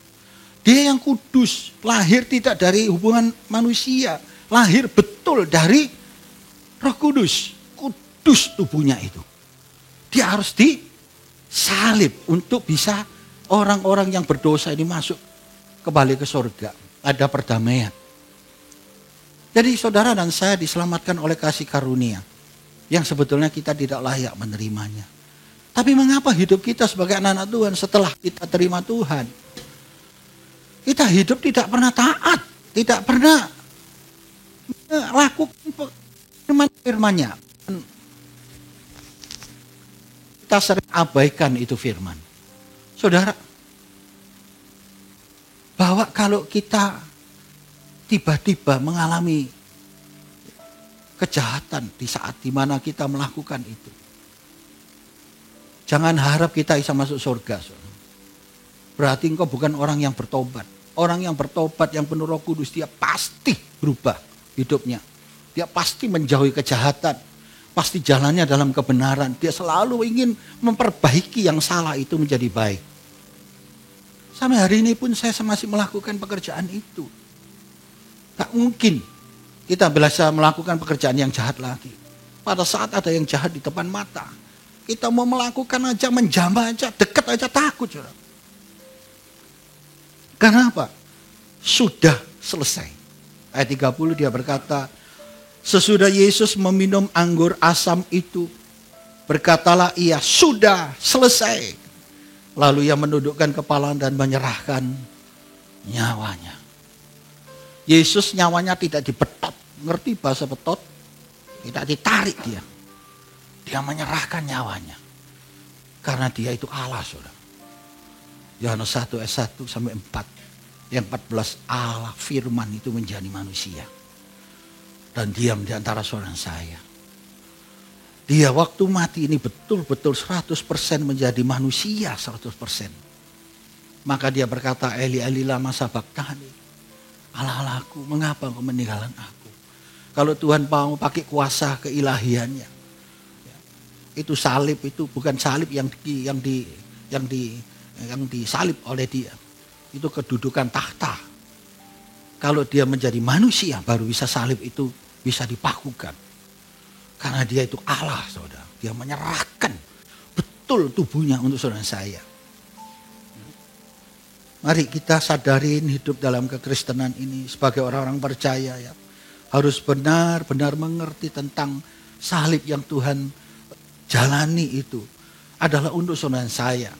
Dia yang kudus, lahir tidak dari hubungan manusia, lahir betul dari Roh Kudus. Kudus tubuhnya itu. Dia harus disalib untuk bisa orang-orang yang berdosa ini masuk kembali ke surga. Ada perdamaian. Jadi saudara dan saya diselamatkan oleh kasih karunia yang sebetulnya kita tidak layak menerimanya. Tapi mengapa hidup kita sebagai anak-anak Tuhan setelah kita terima Tuhan? Kita hidup tidak pernah taat, tidak pernah lakukan firman-Nya. Kita sering abaikan itu firman. Saudara, bahwa kalau kita tiba-tiba mengalami kejahatan di saat dimana kita melakukan itu, jangan harap kita bisa masuk surga. Berarti engkau bukan orang yang bertobat. Orang yang bertobat yang penuh Roh Kudus, dia pasti berubah hidupnya. Dia pasti menjauhi kejahatan. Pasti jalannya dalam kebenaran. Dia selalu ingin memperbaiki yang salah itu menjadi baik. Sampai hari ini pun saya masih melakukan pekerjaan itu. Tak mungkin kita bisa melakukan pekerjaan yang jahat lagi. Pada saat ada yang jahat di depan mata, kita mau melakukan aja, menjamah aja, dekat aja takut. Saudara. Kenapa? Sudah selesai. Ayat 30 dia berkata, sesudah Yesus meminum anggur asam itu, berkatalah ia, sudah selesai. Lalu ia menundukkan kepala dan menyerahkan nyawanya. Yesus nyawanya tidak dipetot. Ngerti bahasa petot? Tidak ditarik dia. Dia menyerahkan nyawanya. Karena dia itu Allah, saudara. Yohanes 1 ayat 1 sampai 4. Yang 14, Allah firman itu menjadi manusia. Dan diam di antara saudara saya. Dia waktu mati ini betul-betul 100% menjadi manusia 100%. Maka dia berkata, Eli Eli lama sabachthani. Allah-Allahku, mengapa engkau meninggalkan aku? Kalau Tuhan mau pakai kuasa keilahiannya. Itu salib itu bukan salib yang disalib oleh dia. Itu kedudukan tahta. Kalau dia menjadi manusia baru bisa salib itu bisa dipakukan. Karena dia itu Allah, saudara. Dia menyerahkan betul tubuhnya untuk saudara saya. Mari kita sadarin hidup dalam kekristenan ini sebagai orang-orang percaya ya. Harus benar-benar mengerti tentang salib yang Tuhan jalani itu adalah untuk saudara saya.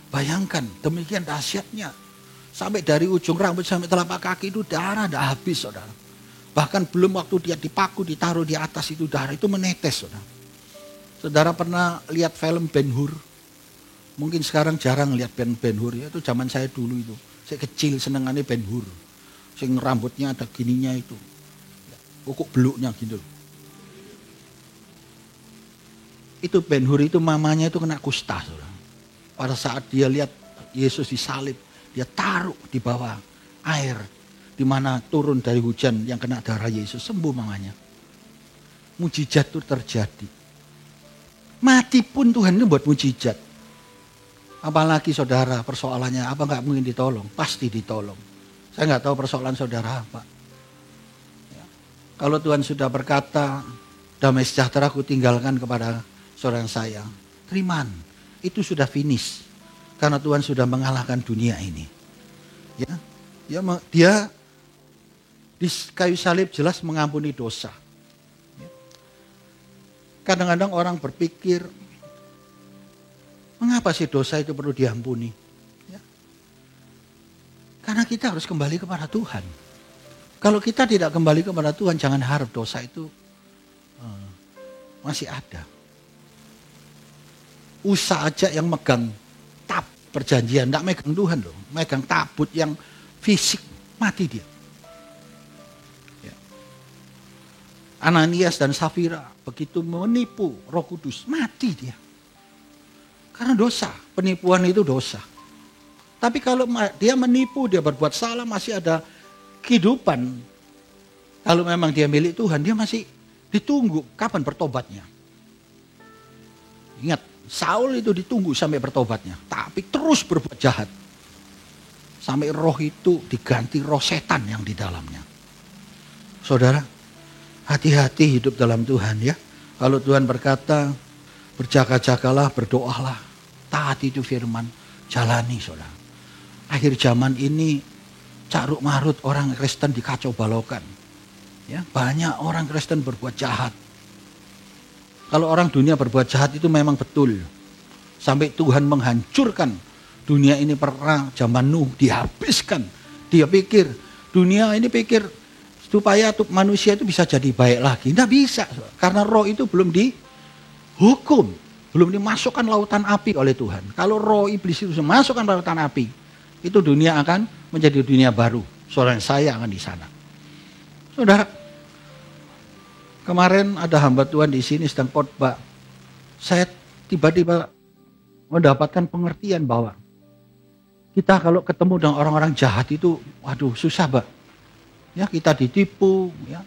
Bayangkan demikian dahsyatnya. Sampai dari ujung rambut sampai telapak kaki itu darah tidak habis, saudara. Bahkan belum waktu dia dipaku, ditaruh di atas itu darah itu menetes, saudara. Saudara pernah lihat film Ben-Hur? Mungkin sekarang jarang lihat Ben-Hur ya. Itu zaman saya dulu itu. Saya kecil senengannya Ben-Hur. Sing rambutnya ada gininya itu. Kukuk beluknya gitu. Itu Ben-Hur itu mamanya itu kena kusta, saudara. Pada saat dia lihat Yesus disalib, dia taruh di bawah air. Di mana turun dari hujan yang kena darah Yesus, sembuh mamanya. Mujizat itu terjadi. Mati pun Tuhan itu buat mujizat. Apalagi saudara persoalannya apa nggak mungkin ditolong? Pasti ditolong. Saya nggak tahu persoalan saudara apa. Ya. Kalau Tuhan sudah berkata, damai sejahtera aku tinggalkan kepada saudara saya. Teriman, itu sudah finish. Karena Tuhan sudah mengalahkan dunia ini. Ya, dia di kayu salib jelas mengampuni dosa. Kadang-kadang orang berpikir, mengapa sih dosa itu perlu diampuni? Ya. Karena kita harus kembali kepada Tuhan. Kalau kita tidak kembali kepada Tuhan, jangan harap dosa itu masih ada. Usa aja yang megang tab perjanjian, tidak megang Tuhan loh. Megang tabut yang fisik, mati dia. Ananias dan Safira begitu menipu Roh Kudus, mati dia. Karena dosa, penipuan itu dosa. Tapi kalau dia menipu, dia berbuat salah, masih ada kehidupan. Kalau memang dia milik Tuhan, dia masih ditunggu kapan bertobatnya. Ingat, Saul itu ditunggu sampai bertobatnya, tapi terus berbuat jahat. Sampai roh itu diganti roh setan yang di dalamnya. Saudara, hati-hati hidup dalam Tuhan ya. Kalau Tuhan berkata, berjaga-jagalah, berdoalah, taati itu firman, jalani saudara. Akhir zaman ini caruk marut orang Kristen dikacau balokan. Ya, banyak orang Kristen berbuat jahat. Kalau orang dunia berbuat jahat itu memang betul. Sampai Tuhan menghancurkan dunia ini perang zaman Nuh, dihabiskan. Dia pikir, dunia ini pikir supaya manusia itu bisa jadi baik lagi. Tidak bisa, karena roh itu belum dihukum. Belum dimasukkan lautan api oleh Tuhan. Kalau roh iblis itu dimasukkan lautan api, itu dunia akan menjadi dunia baru. Saudara saya akan di sana. Saudara, kemarin ada hamba Tuhan di sini sedang khotbah. Saya tiba-tiba mendapatkan pengertian bahwa kita kalau ketemu dengan orang-orang jahat itu, waduh susah Mbak. Ya, kita ditipu, ya,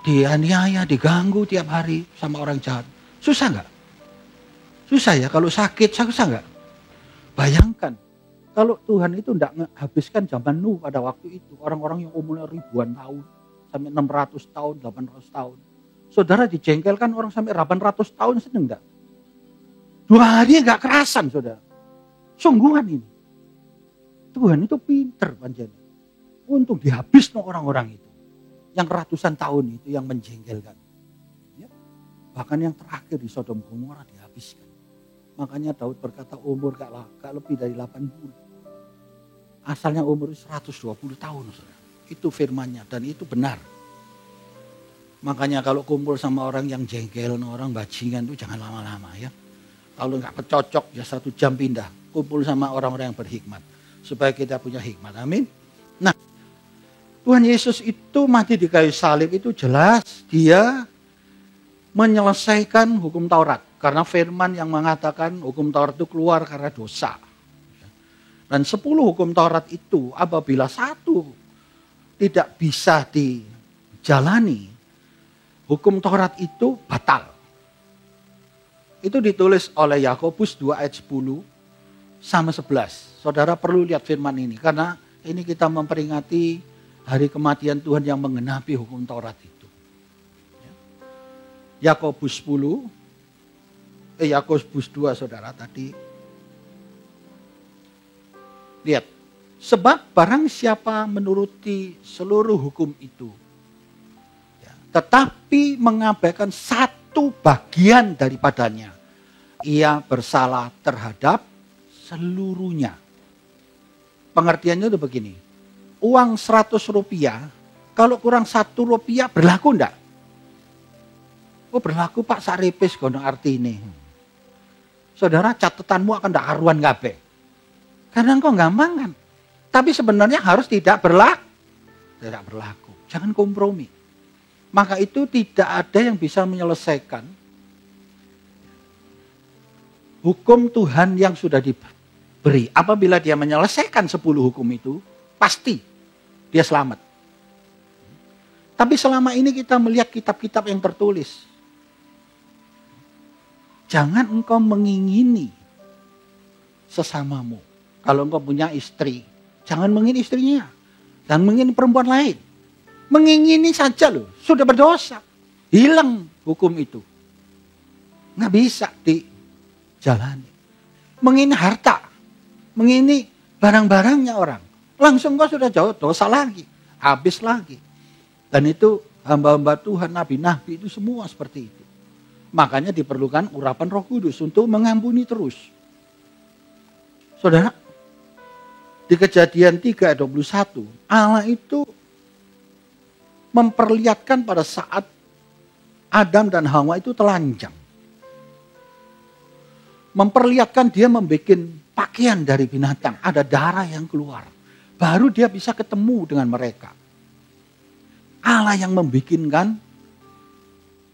dianiaya, diganggu tiap hari sama orang jahat. Susah nggak? Susah ya, kalau sakit, susah nggak? Bayangkan, kalau Tuhan itu tidak menghabiskan zaman Nuh pada waktu itu, orang-orang yang umurnya ribuan tahun, sampai 600 tahun, 800 tahun. Saudara dijengkelkan orang sampai 800 tahun, seneng enggak? 2 hari nggak kerasan, saudara. Sungguhan ini. Tuhan itu pinter panjang. Untuk dihabiskan orang-orang itu. Yang ratusan tahun itu yang menjengkelkan. Ya. Bahkan yang terakhir di Sodom Gomora dihabiskan. Makanya Daud berkata umur gak lebih dari 80. Asalnya umur 120 tahun. Saudara. Itu firman-Nya dan itu benar. Makanya kalau kumpul sama orang yang jengkel, orang bajingan itu jangan lama-lama ya. Kalau nggak cocok ya 1 jam pindah. Kumpul sama orang-orang yang berhikmat. Supaya kita punya hikmat. Amin. Nah, Tuhan Yesus itu mati di kayu salib itu jelas dia menyelesaikan hukum Taurat. Karena firman yang mengatakan hukum Taurat itu keluar karena dosa. Dan 10 hukum Taurat itu apabila satu tidak bisa dijalani, hukum Taurat itu batal. Itu ditulis oleh Yakobus 2 ayat 10 sama 11. Saudara perlu lihat firman ini. Karena ini kita memperingati hari kematian Tuhan yang menggenapi hukum Taurat itu. Yakobus 2 saudara tadi. Lihat. Sebab barang siapa menuruti seluruh hukum itu. Tetapi mengabaikan satu bagian daripadanya. Ia bersalah terhadap seluruhnya. Pengertiannya itu begini. Uang 100 rupiah, kalau kurang 1 rupiah berlaku enggak? Oh berlaku Pak saripis kono arti ini. Saudara catatanmu akan ndak karuan kabeh. Karena engkau nggak mangan. Tapi sebenarnya harus tidak berlaku. Jangan kompromi. Maka itu tidak ada yang bisa menyelesaikan hukum Tuhan yang sudah diberi. Apabila dia menyelesaikan 10 hukum itu, pasti dia selamat. Tapi selama ini kita melihat kitab-kitab yang tertulis. Jangan engkau mengingini sesamamu. Kalau engkau punya istri, jangan mengingini istrinya. Dan mengingini perempuan lain. Mengingini saja loh, sudah berdosa. Hilang hukum itu. Nggak bisa dijalani. Mengingini harta. Mengingini barang-barangnya orang. Langsung kau sudah jauh dosa lagi. Habis lagi. Dan itu hamba-hamba Tuhan, nabi-nabi itu semua seperti itu. Makanya diperlukan urapan Roh Kudus untuk mengampuni terus. Saudara, di Kejadian 3 ayat 21, Allah itu memperlihatkan pada saat Adam dan Hawa itu telanjang. Memperlihatkan dia membuat pakaian dari binatang, ada darah yang keluar. Baru dia bisa ketemu dengan mereka. Allah yang membikinkan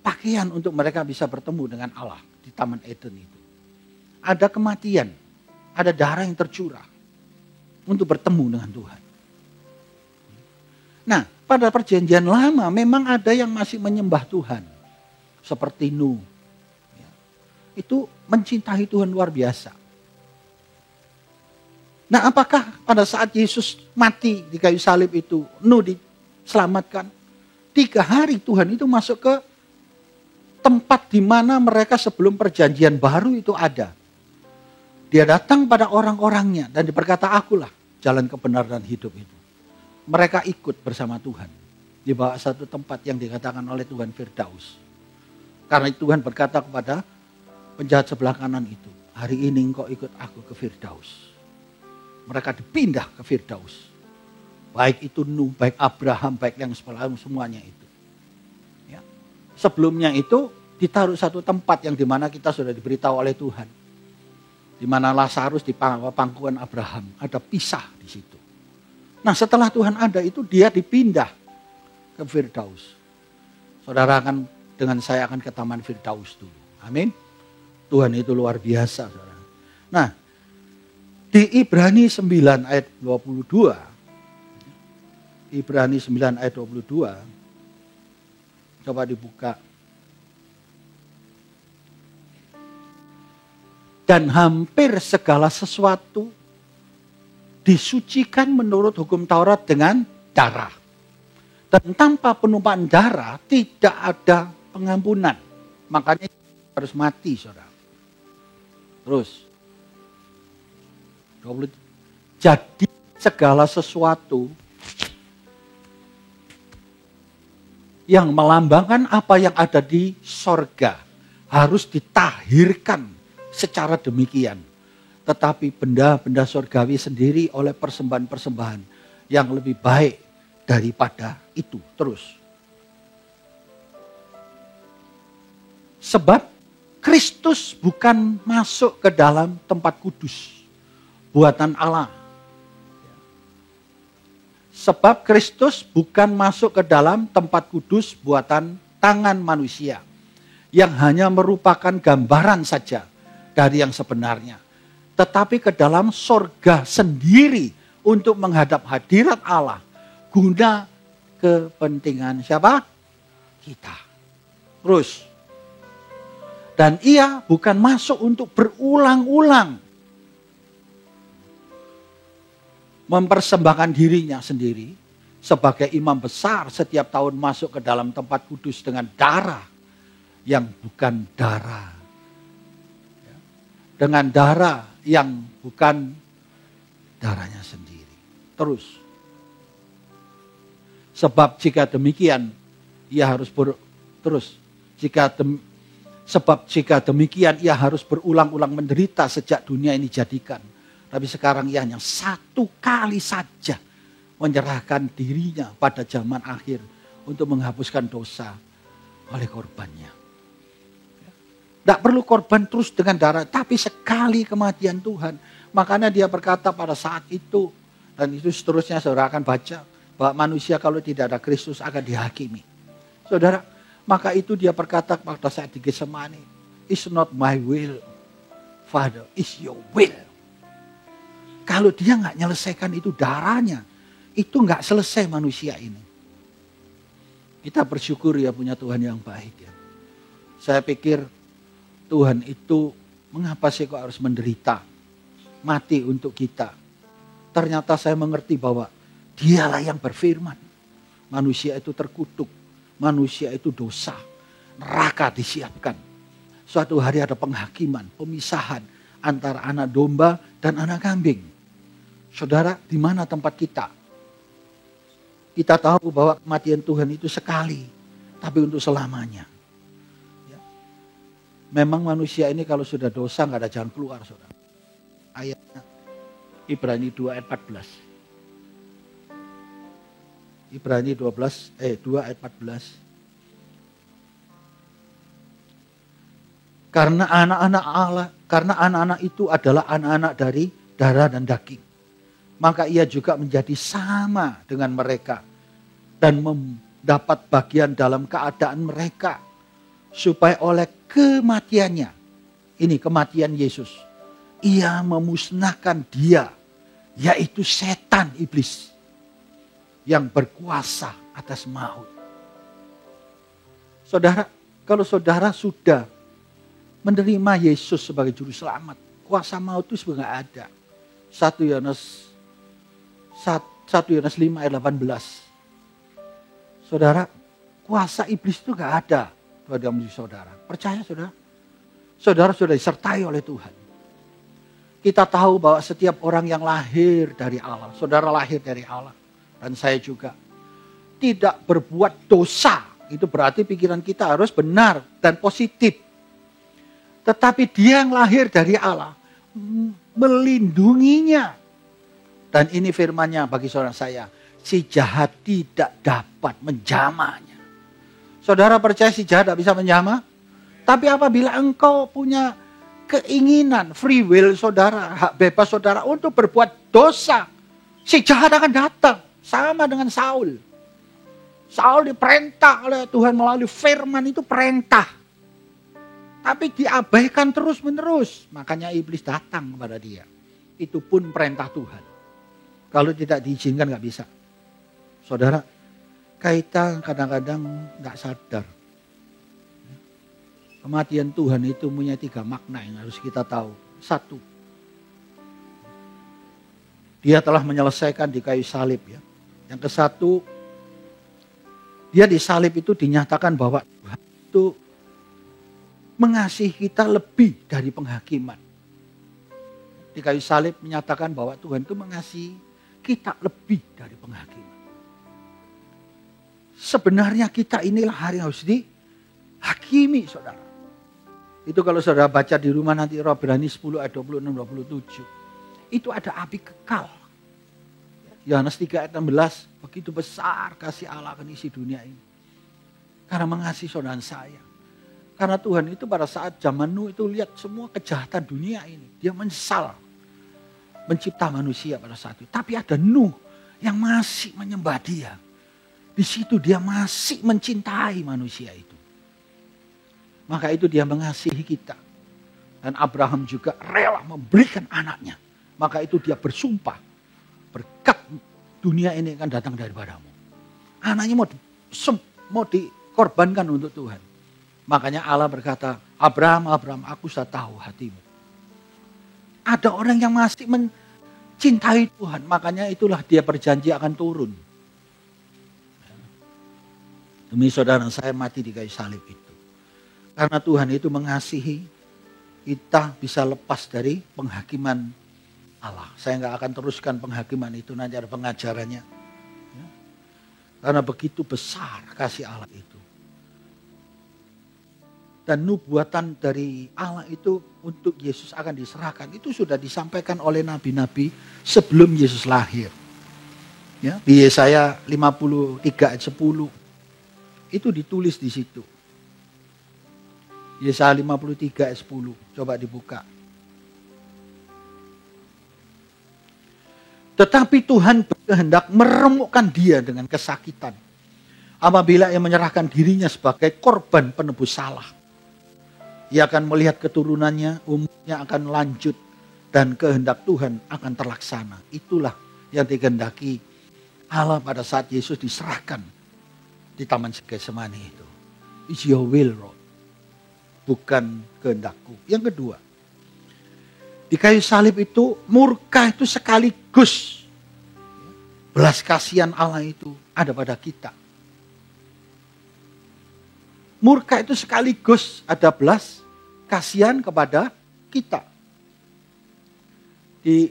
pakaian untuk mereka bisa bertemu dengan Allah di Taman Eden itu. Ada kematian, ada darah yang tercurah untuk bertemu dengan Tuhan. Nah, pada perjanjian lama memang ada yang masih menyembah Tuhan. Seperti Nuh. Itu mencintai Tuhan luar biasa. Nah, apakah pada saat Yesus mati di kayu salib itu, Nuh diselamatkan? 3 hari Tuhan itu masuk ke tempat di mana mereka sebelum perjanjian baru itu ada. Dia datang pada orang-orangnya dan berkata, akulah jalan kebenaran dan hidup itu. Mereka ikut bersama Tuhan. Dibawa satu tempat yang dikatakan oleh Tuhan Firdaus. Karena Tuhan berkata kepada penjahat sebelah kanan itu, hari ini engkau ikut aku ke Firdaus. Mereka dipindah ke Firdaus. Baik itu Nuh, baik Abraham, baik yang semuanya itu. Ya. Sebelumnya itu ditaruh satu tempat yang dimana kita sudah diberitahu oleh Tuhan. Di mana Lazarus di pangkuan Abraham. Ada pisah di situ. Nah setelah Tuhan ada itu dia dipindah ke Firdaus. Saudara akan dengan saya akan ke Taman Firdaus dulu. Amin. Tuhan itu luar biasa. Saudara. Nah di Ibrani 9 ayat 22. Ibrani 9 ayat 22. Coba dibuka. Dan hampir segala sesuatu disucikan menurut hukum Taurat dengan darah. Dan tanpa penumpahan darah tidak ada pengampunan. Makanya harus mati, saudara. Terus. Jadi segala sesuatu yang melambangkan apa yang ada di sorga harus ditahirkan secara demikian. Tetapi benda-benda sorgawi sendiri oleh persembahan-persembahan yang lebih baik daripada itu. Terus. Sebab Kristus bukan masuk ke dalam tempat kudus buatan Allah. Sebab Kristus bukan masuk ke dalam tempat kudus buatan tangan manusia, yang hanya merupakan gambaran saja dari yang sebenarnya. Tetapi ke dalam sorga sendiri untuk menghadap hadirat Allah, guna kepentingan siapa? Kita. Terus. Dan ia bukan masuk untuk berulang-ulang mempersembahkan dirinya sendiri sebagai imam besar setiap tahun masuk ke dalam tempat kudus dengan darah yang bukan darah. Dengan darah yang bukan darahnya sendiri. Terus. Sebab jika demikian, ia harus Sebab jika demikian ia harus berulang-ulang menderita sejak dunia ini dijadikan. Tapi sekarang ia hanya satu kali saja menyerahkan dirinya pada zaman akhir untuk menghapuskan dosa oleh korbannya. Tidak perlu korban terus dengan darah, tapi sekali kematian Tuhan. Makanya dia berkata pada saat itu, dan itu seterusnya saudara akan baca, bahwa manusia kalau tidak ada Kristus akan dihakimi. Saudara, maka itu dia berkata pada saat di Getsemani, "It's not my will, Father, it's your will." Kalau dia nggak menyelesaikan itu darahnya, itu nggak selesai manusia ini. Kita bersyukur ya punya Tuhan yang baik ya. Saya pikir Tuhan itu mengapa sih kok harus menderita, mati untuk kita. Ternyata saya mengerti bahwa dialah yang berfirman. Manusia itu terkutuk. Manusia itu dosa, neraka disiapkan. Suatu hari ada penghakiman, pemisahan antara anak domba dan anak kambing. Saudara, di mana tempat kita? Kita tahu bahwa kematian Tuhan itu sekali, tapi untuk selamanya. Ya. Memang manusia ini kalau sudah dosa nggak ada jalan keluar, saudara. Ayatnya Ibrani 2 ayat 14. Ibrani 2 ayat 14. Karena anak-anak itu adalah anak-anak dari darah dan daging. Maka ia juga menjadi sama dengan mereka dan mendapat bagian dalam keadaan mereka, supaya oleh kematiannya, ini kematian Yesus, ia memusnahkan dia, yaitu setan iblis yang berkuasa atas maut. Saudara, kalau saudara sudah menerima Yesus sebagai juru selamat, kuasa maut itu sebenarnya ada. 1 Yohanes 5 ayat 18. Saudara, kuasa iblis itu gak ada pada diri saudara. Percaya saudara? Saudara sudah disertai oleh Tuhan. Kita tahu bahwa setiap orang yang lahir dari Allah, saudara lahir dari Allah, dan saya juga, tidak berbuat dosa. Itu berarti pikiran kita harus benar dan positif. Tetapi dia yang lahir dari Allah melindunginya. Dan ini firman-Nya bagi saudara saya, si jahat tidak dapat menjamahnya. Saudara percaya si jahat tidak bisa menjamah? Tapi apabila engkau punya keinginan, free will saudara, hak bebas saudara untuk berbuat dosa, si jahat akan datang. Sama dengan Saul. Saul diperintah oleh Tuhan melalui firman, itu perintah. Tapi diabaikan terus menerus. Makanya iblis datang kepada dia. Itu pun perintah Tuhan. Kalau tidak diizinkan gak bisa. Saudara, kita kadang-kadang gak sadar. Kematian Tuhan itu punya 3 makna yang harus kita tahu. 1. Dia telah menyelesaikan di kayu salib ya. Yang ke-1, dia di salib itu dinyatakan bahwa Tuhan itu mengasihi kita lebih dari penghakiman. Di kayu salib menyatakan bahwa Tuhan itu mengasihi kita lebih dari penghakiman. Sebenarnya kita inilah hari yang harus dihakimi, saudara. Itu kalau saudara baca di rumah nanti Ibrani 10 ayat 26-27. Itu ada api kekal. Yohanes 3 ayat 16, begitu besar kasih Allah akan isi dunia ini. Karena mengasihi saudara saya. Karena Tuhan itu pada saat zaman Nuh itu lihat semua kejahatan dunia ini. Dia menyesal mencipta manusia pada saat itu. Tapi ada Nuh yang masih menyembah dia. Di situ dia masih mencintai manusia itu. Maka itu dia mengasihi kita. Dan Abraham juga rela memberikan anaknya. Maka itu dia bersumpah. Berkat dunia ini akan datang daripadamu. Anaknya mau dikorbankan untuk Tuhan. Makanya Allah berkata, Abraham, Abraham, aku sudah tahu hatimu. Ada orang yang masih mencintai Tuhan. Makanya itulah dia berjanji akan turun. Demi saudara saya mati di kayu salib itu. Karena Tuhan itu mengasihi, kita bisa lepas dari penghakiman Allah. Saya nggak akan teruskan penghakiman itu, nanti ada pengajarannya. Ya. Karena begitu besar kasih Allah itu. Dan nubuatan dari Allah itu untuk Yesus akan diserahkan. Itu sudah disampaikan oleh nabi-nabi sebelum Yesus lahir. Ya, di Yesaya 53 ayat 10. Itu ditulis di situ. Yesaya 53 ayat 10. Coba dibuka. Tetapi Tuhan berkehendak meremukkan dia dengan kesakitan. Apabila ia menyerahkan dirinya sebagai korban penebus salah. Ia akan melihat keturunannya, umurnya akan lanjut. Dan kehendak Tuhan akan terlaksana. Itulah yang dikehendaki Allah pada saat Yesus diserahkan di Taman Getsemani itu. It's your will, Lord. Bukan kehendakku. Yang kedua, di kayu salib itu murka itu sekaligus belas kasihan Allah itu ada pada kita. Murka itu sekaligus ada belas kasihan kepada kita. Di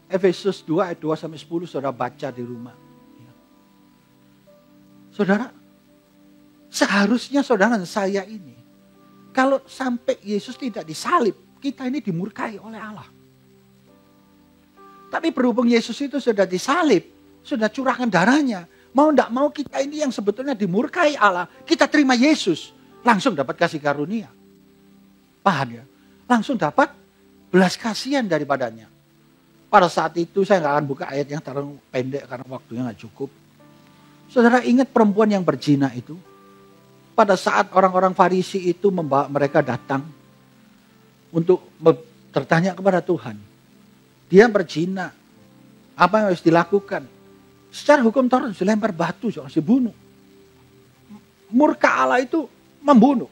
Efesus 2 ayat 2 sampai 10 saudara baca di rumah. Saudara, seharusnya saudara dan saya ini, kalau sampai Yesus tidak disalib, kita ini dimurkai oleh Allah. Tapi berhubung Yesus itu sudah disalib, sudah curahkan darahnya, mau tidak mau kita ini yang sebetulnya dimurkai Allah, kita terima Yesus, langsung dapat kasih karunia. Paham ya? Langsung dapat belas kasihan daripadanya. Pada saat itu saya nggak akan buka ayat yang terlalu pendek karena waktunya nggak cukup. Saudara ingat perempuan yang berzina itu? Pada saat orang-orang Farisi itu membawa mereka datang untuk bertanya kepada Tuhan. Dia berzina. Apa yang harus dilakukan? Secara hukum Taurat dilempar batu, harus dibunuh. Murka Allah itu membunuh.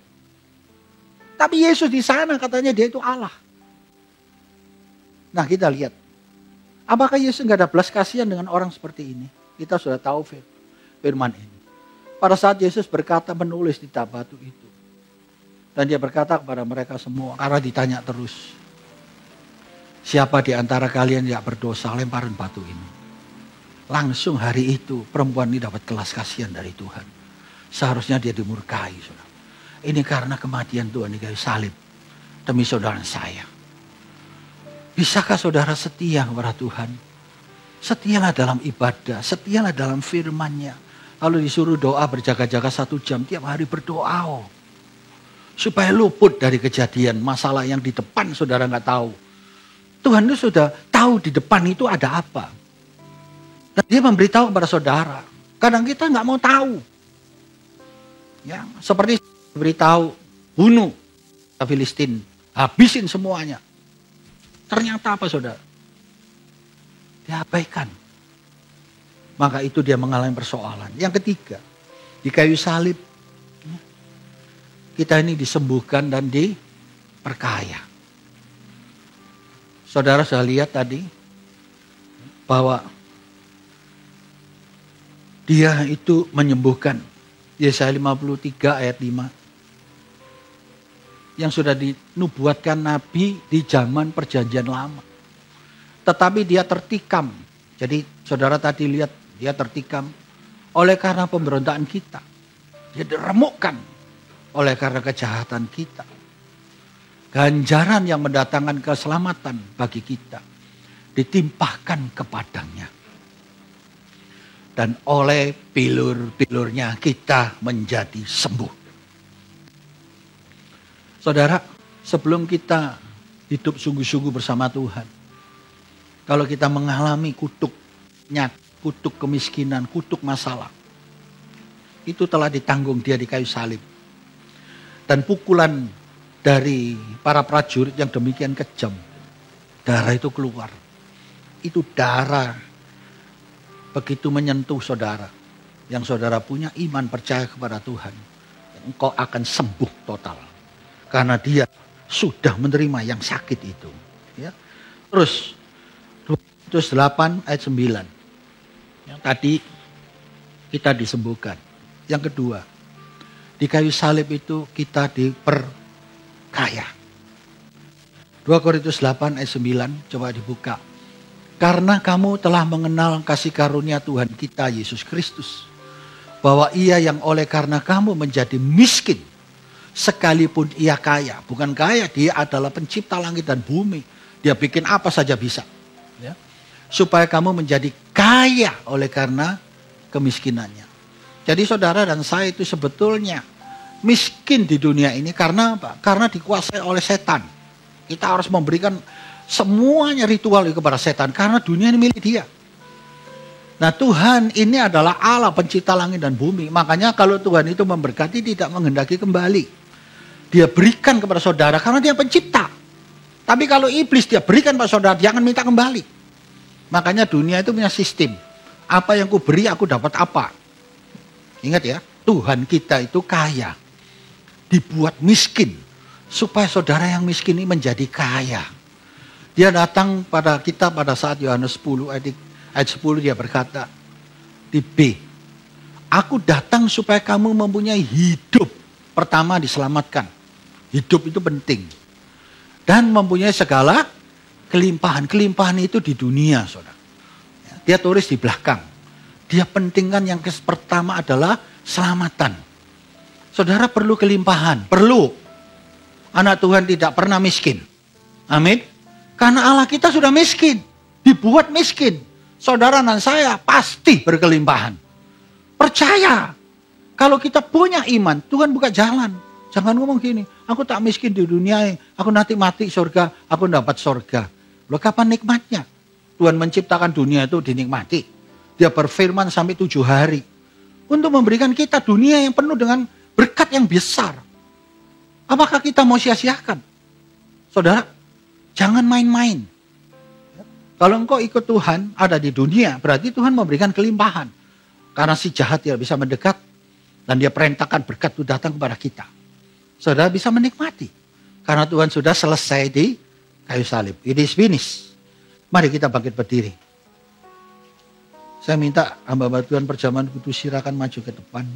Tapi Yesus di sana katanya dia itu Allah. Nah kita lihat. Apakah Yesus nggak ada belas kasihan dengan orang seperti ini? Kita sudah tahu firman ini. Pada saat Yesus berkata menulis di batu itu. Dan dia berkata kepada mereka semua. Karena ditanya terus. Siapa di antara kalian yang berdosa lemparan batu ini. Langsung hari itu perempuan ini dapat belas kasihan dari Tuhan. Seharusnya dia dimurkai. Saudara. Ini karena kematian Tuhan di kayu salib. Demi saudara saya. Bisakah saudara setia kepada Tuhan? Setialah dalam ibadah. Setialah dalam firman-Nya. Lalu disuruh doa berjaga-jaga 1 jam. Tiap hari berdoa. Supaya luput dari kejadian masalah yang di depan saudara nggak tahu. Tuhan itu sudah tahu di depan itu ada apa. Dan dia memberitahu kepada saudara. Kadang kita nggak mau tahu. Ya, seperti beritahu bunuh Filistin. Habisin semuanya. Ternyata apa saudara? Diabaikan. Maka itu dia mengalami persoalan. Yang ketiga, di kayu salib, kita ini disembuhkan dan diperkaya. Saudara sudah lihat tadi, bahwa dia itu menyembuhkan. Yesaya 53 ayat 5. Yang sudah dinubuatkan Nabi di zaman perjanjian lama. Tetapi dia tertikam. Jadi saudara tadi lihat, dia tertikam oleh karena pemberontakan kita. Dia diremukkan oleh karena kejahatan kita. Ganjaran yang mendatangkan keselamatan bagi kita ditimpahkan kepadanya. Dan oleh bilur-bilurnya kita menjadi sembuh. Saudara, sebelum kita hidup sungguh-sungguh bersama Tuhan, kalau kita mengalami kutuknya, kutuk kemiskinan, kutuk masalah, itu telah ditanggung dia di kayu salib. Dan pukulan dari para prajurit yang demikian kejam, darah itu keluar. Itu darah begitu menyentuh saudara, yang saudara punya iman percaya kepada Tuhan, engkau akan sembuh total. Karena dia sudah menerima yang sakit itu. Ya. Terus, 8 ayat 9. Yang tadi kita disembuhkan. Yang kedua, di kayu salib itu kita diperkaya. 2 Korintus 8 ayat 9, coba dibuka. Karena kamu telah mengenal kasih karunia Tuhan kita Yesus Kristus, bahwa ia yang oleh karena kamu menjadi miskin, sekalipun ia kaya. Bukan kaya, dia adalah pencipta langit dan bumi. Dia bikin apa saja bisa. Ya. Supaya kamu menjadi kaya oleh karena kemiskinannya. Jadi saudara dan saya itu sebetulnya miskin di dunia ini karena apa? Karena dikuasai oleh setan. Kita harus memberikan semuanya ritual kepada setan karena dunia ini milik dia. Nah, Tuhan ini adalah Allah pencipta langit dan bumi. Makanya kalau Tuhan itu memberkati tidak menghendaki kembali. Dia berikan kepada saudara karena dia pencipta. Tapi kalau iblis dia berikan kepada saudara, dia akan minta kembali. Makanya dunia itu punya sistem. Apa yang ku beri aku dapat apa. Ingat ya, Tuhan kita itu kaya. Dibuat miskin supaya saudara yang miskin ini menjadi kaya. Dia datang pada kita pada saat Yohanes 10 ayat 10 dia berkata di B, aku datang supaya kamu mempunyai hidup. Pertama diselamatkan. Hidup itu penting. Dan mempunyai segala kelimpahan. Kelimpahan itu di dunia, saudara. Dia tulis di belakang. Dia pentingkan yang pertama adalah selamatan. Saudara perlu kelimpahan. Perlu. Anak Tuhan tidak pernah miskin. Amin. Karena Allah kita sudah miskin. Dibuat miskin. Saudara dan saya pasti berkelimpahan. Percaya. Kalau kita punya iman, Tuhan buka jalan. Jangan ngomong gini, aku tak miskin di dunia, aku nanti mati surga, aku dapat surga. Loh kapan nikmatnya? Tuhan menciptakan dunia itu dinikmati. Dia berfirman sampai 7 hari. Untuk memberikan kita dunia yang penuh dengan berkat yang besar. Apakah kita mau sia-siakan? Saudara, jangan main-main. Kalau engkau ikut Tuhan, ada di dunia, berarti Tuhan memberikan kelimpahan. Karena si jahat tidak bisa mendekat, dan dia perintahkan berkat itu datang kepada kita. Saudara bisa menikmati. Karena Tuhan sudah selesai di kayu salib. It is finished. Mari kita bangkit berdiri. Saya minta hamba-hamba Tuhan perjamuan kudus silakan maju ke depan.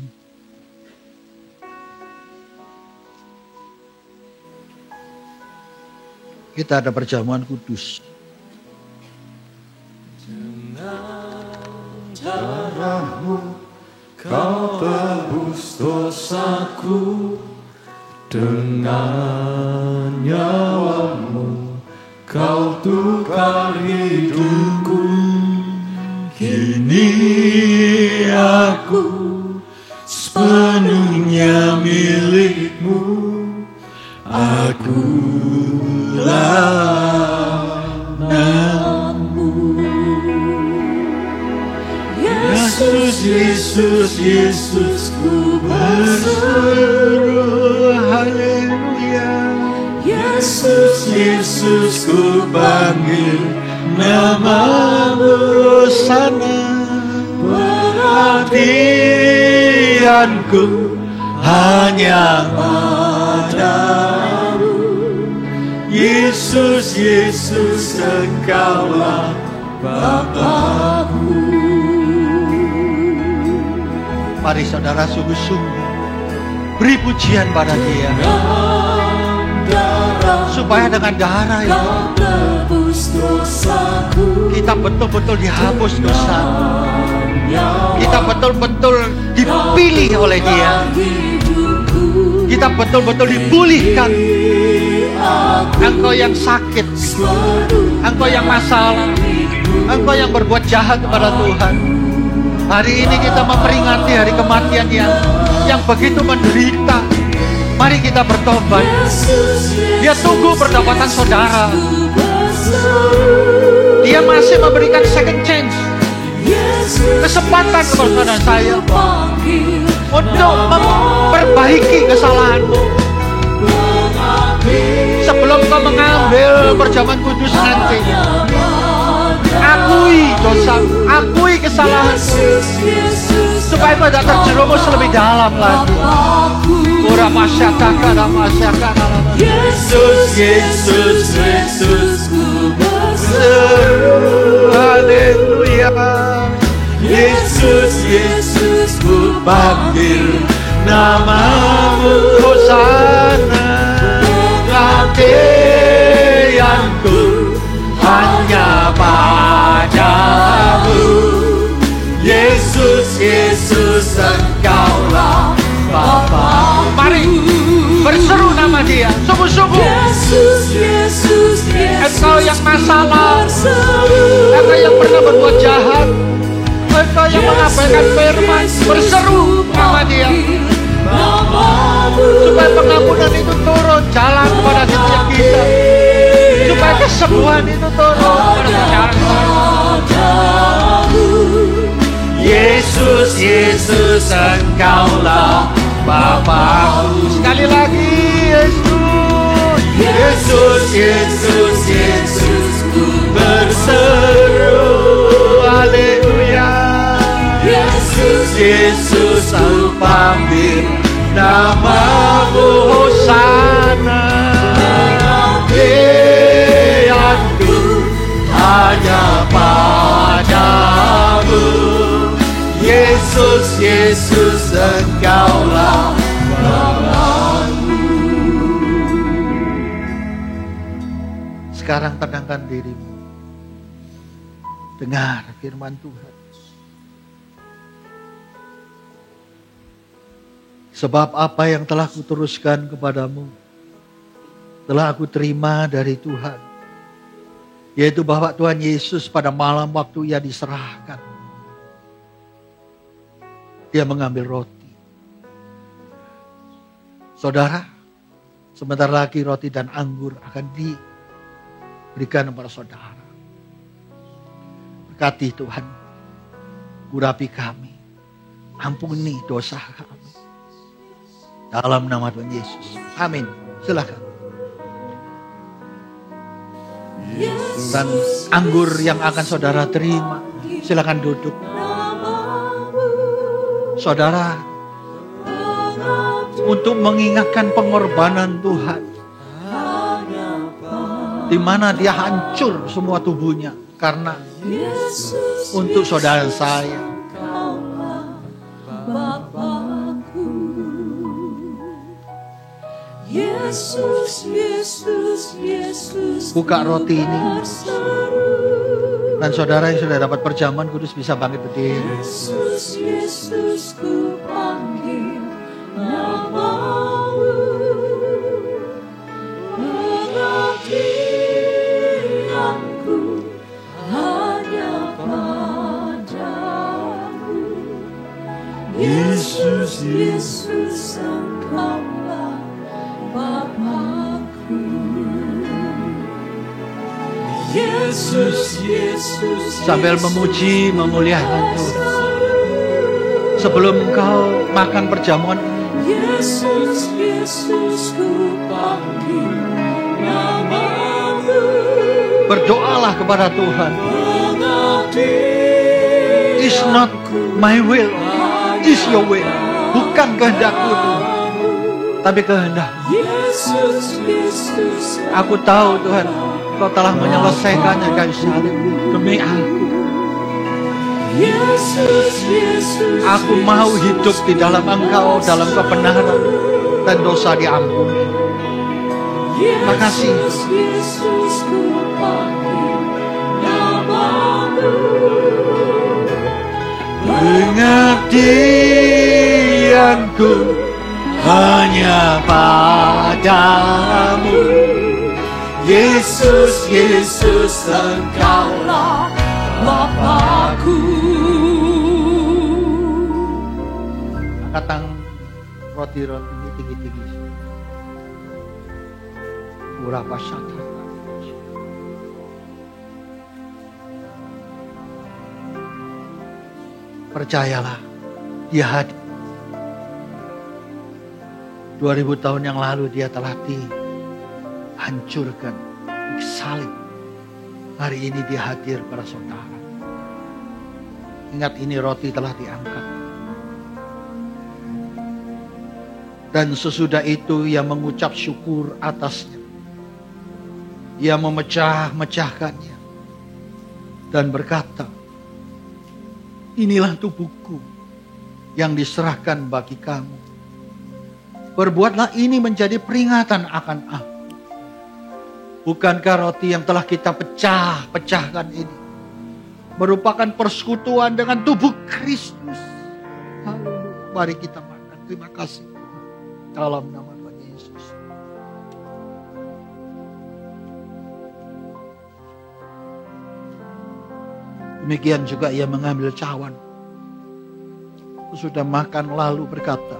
Kita ada perjamuan kudus. Darahmu kau tebus dosaku, dengan nyawamu kau tukar hidupku. Kini aku sepenuhnya milikmu. Akulah namamu. Yesus, Yesus, Yesus, ku berseru haleluya. Yesus, Yesus, ku panggil namamu sana. Perhatianku hanya padamu. Yesus, Yesus, engkaulah Bapakku. Mari saudara sungguh-sungguh beri pujian pada Dia. Supaya dengan darah itu kita betul-betul dihapus dosa. Kita betul-betul dipilih oleh Dia. Kita betul-betul dipulihkan. Engkau yang sakit, engkau yang masalah, engkau yang berbuat jahat kepada Tuhan. Hari ini kita memperingati hari kematian yang begitu menderita. Mari kita bertobat. Dia tunggu perdamaian saudara. Dia masih memberikan second chance, kesempatan kepada saudara saya untuk memperbaiki kesalahanmu. Sebelum kau mengambil perjamuan kudus nanti, akui dosa, akui kesalahan, supaya kau tidak terjerumus lebih dalam lagi. Ora masyarakat, Yesus, Yesus, Yesus, haleluya. Yesus, Yesus, ku panggil namamu, Hosana. Pengabdianku hanya padamu. Yesus, Yesus, Engkaulah Bapa. Mari berseru nama Dia, sungguh-sungguh. Yesus, Yesus, Engkau yang masalah, engkau yang pernah berbuat jahat, engkau yang mengabaikan firman, berseru nama Dia, supaya pengampunan itu turun jalan pada setiap kita, supaya kesembuhan itu turun pada setiap kita. Yesus, Yesus, Engkaulah Bapakku. Sekali lagi, Yesus, Yesus, Yesus, Yesus, ku berseru, haleluya. Yesus, Yesus, aku panggil namamu, Hosana. Pengabdianku hanya padamu. Yesus, Yesus, Engkaulah Bapakku. Sekarang tenangkan dirimu. Dengar firman Tuhan. Sebab apa yang telah kuteruskan kepadamu telah aku terima dari Tuhan, yaitu bahwa Tuhan Yesus pada malam waktu Ia diserahkan, Dia mengambil roti. Saudara, sebentar lagi roti dan anggur akan diberikan kepada saudara. Berkati Tuhan, urapi kami, ampuni dosa kami. Dalam nama Tuhan Yesus. Amin. Silakan. Dan anggur yang akan saudara terima, silakan duduk. Saudara, untuk mengingatkan pengorbanan Tuhan, di mana Dia hancur semua tubuhnya karena untuk saudara saya. Yesus, Yesus, Yesus. Buka roti ini. Dan saudara yang sudah dapat perjamuan kudus bisa bangkit berdiri. Yesus, Yesus, ku panggil namamu. Pengabdianku hanya padamu. Yesus, Yesus, Engkaulah Bapakku. Yesus, Yesus, Sambil memuji, memuliakan Tuhan. Sebelum engkau makan perjamuan ini, Yesus, Yesus, ku panggil namamu. berdoalah kepada Tuhan. It's not my will, it's your will. Bukan kehendakku Tuhan, tapi kehendak-Mu. Yesus, Yesus, Aku tahu Tuhan, Kau telah menyelesaikannya kayu salib demi aku. Yesus, Yesus, Aku mau hidup di dalam Engkau, dalam kebenaran dan dosa diampuni. Terima kasih. Yesus, ku panggil namamu. Pengabdianku hanya padamu. Yesus, Yesus, Engkaulah Bapakku. angkati roti ini tinggi-tinggi. Urapa syata. Percayalah, dia hadir. 2000 tahun yang lalu dia telah dihancurkan, disalib. Hari ini dia hadir pada saudara. Ingat, ini roti telah diangkat. Dan sesudah itu ia mengucap syukur atasnya. Ia memecah-mecahkannya. Dan berkata, inilah tubuhku yang diserahkan bagi kamu. Perbuatlah ini menjadi peringatan akan aku. Bukankah roti yang telah kita pecahkan ini merupakan persekutuan dengan tubuh Kristus? Haleluya. Mari kita makan. Terima kasih Tuhan. Dalam nama Tuhan Yesus. Demikian juga ia mengambil cawan. Sudah makan lalu berkata,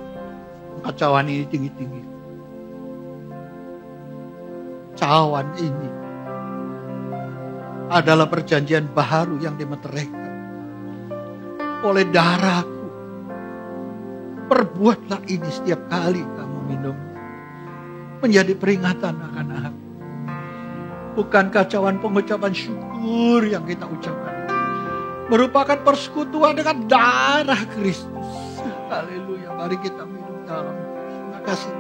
angkat cawan ini tinggi-tinggi. Cawan ini adalah perjanjian baru yang dimeteraikan oleh darahku. Perbuatlah ini setiap kali kamu minumnya, menjadi peringatan akan aku. Bukankah cawan pengucapan syukur yang kita ucapkan merupakan persekutuan dengan darah Kristus? Haleluya. Mari kita minum dalam. Terima kasih.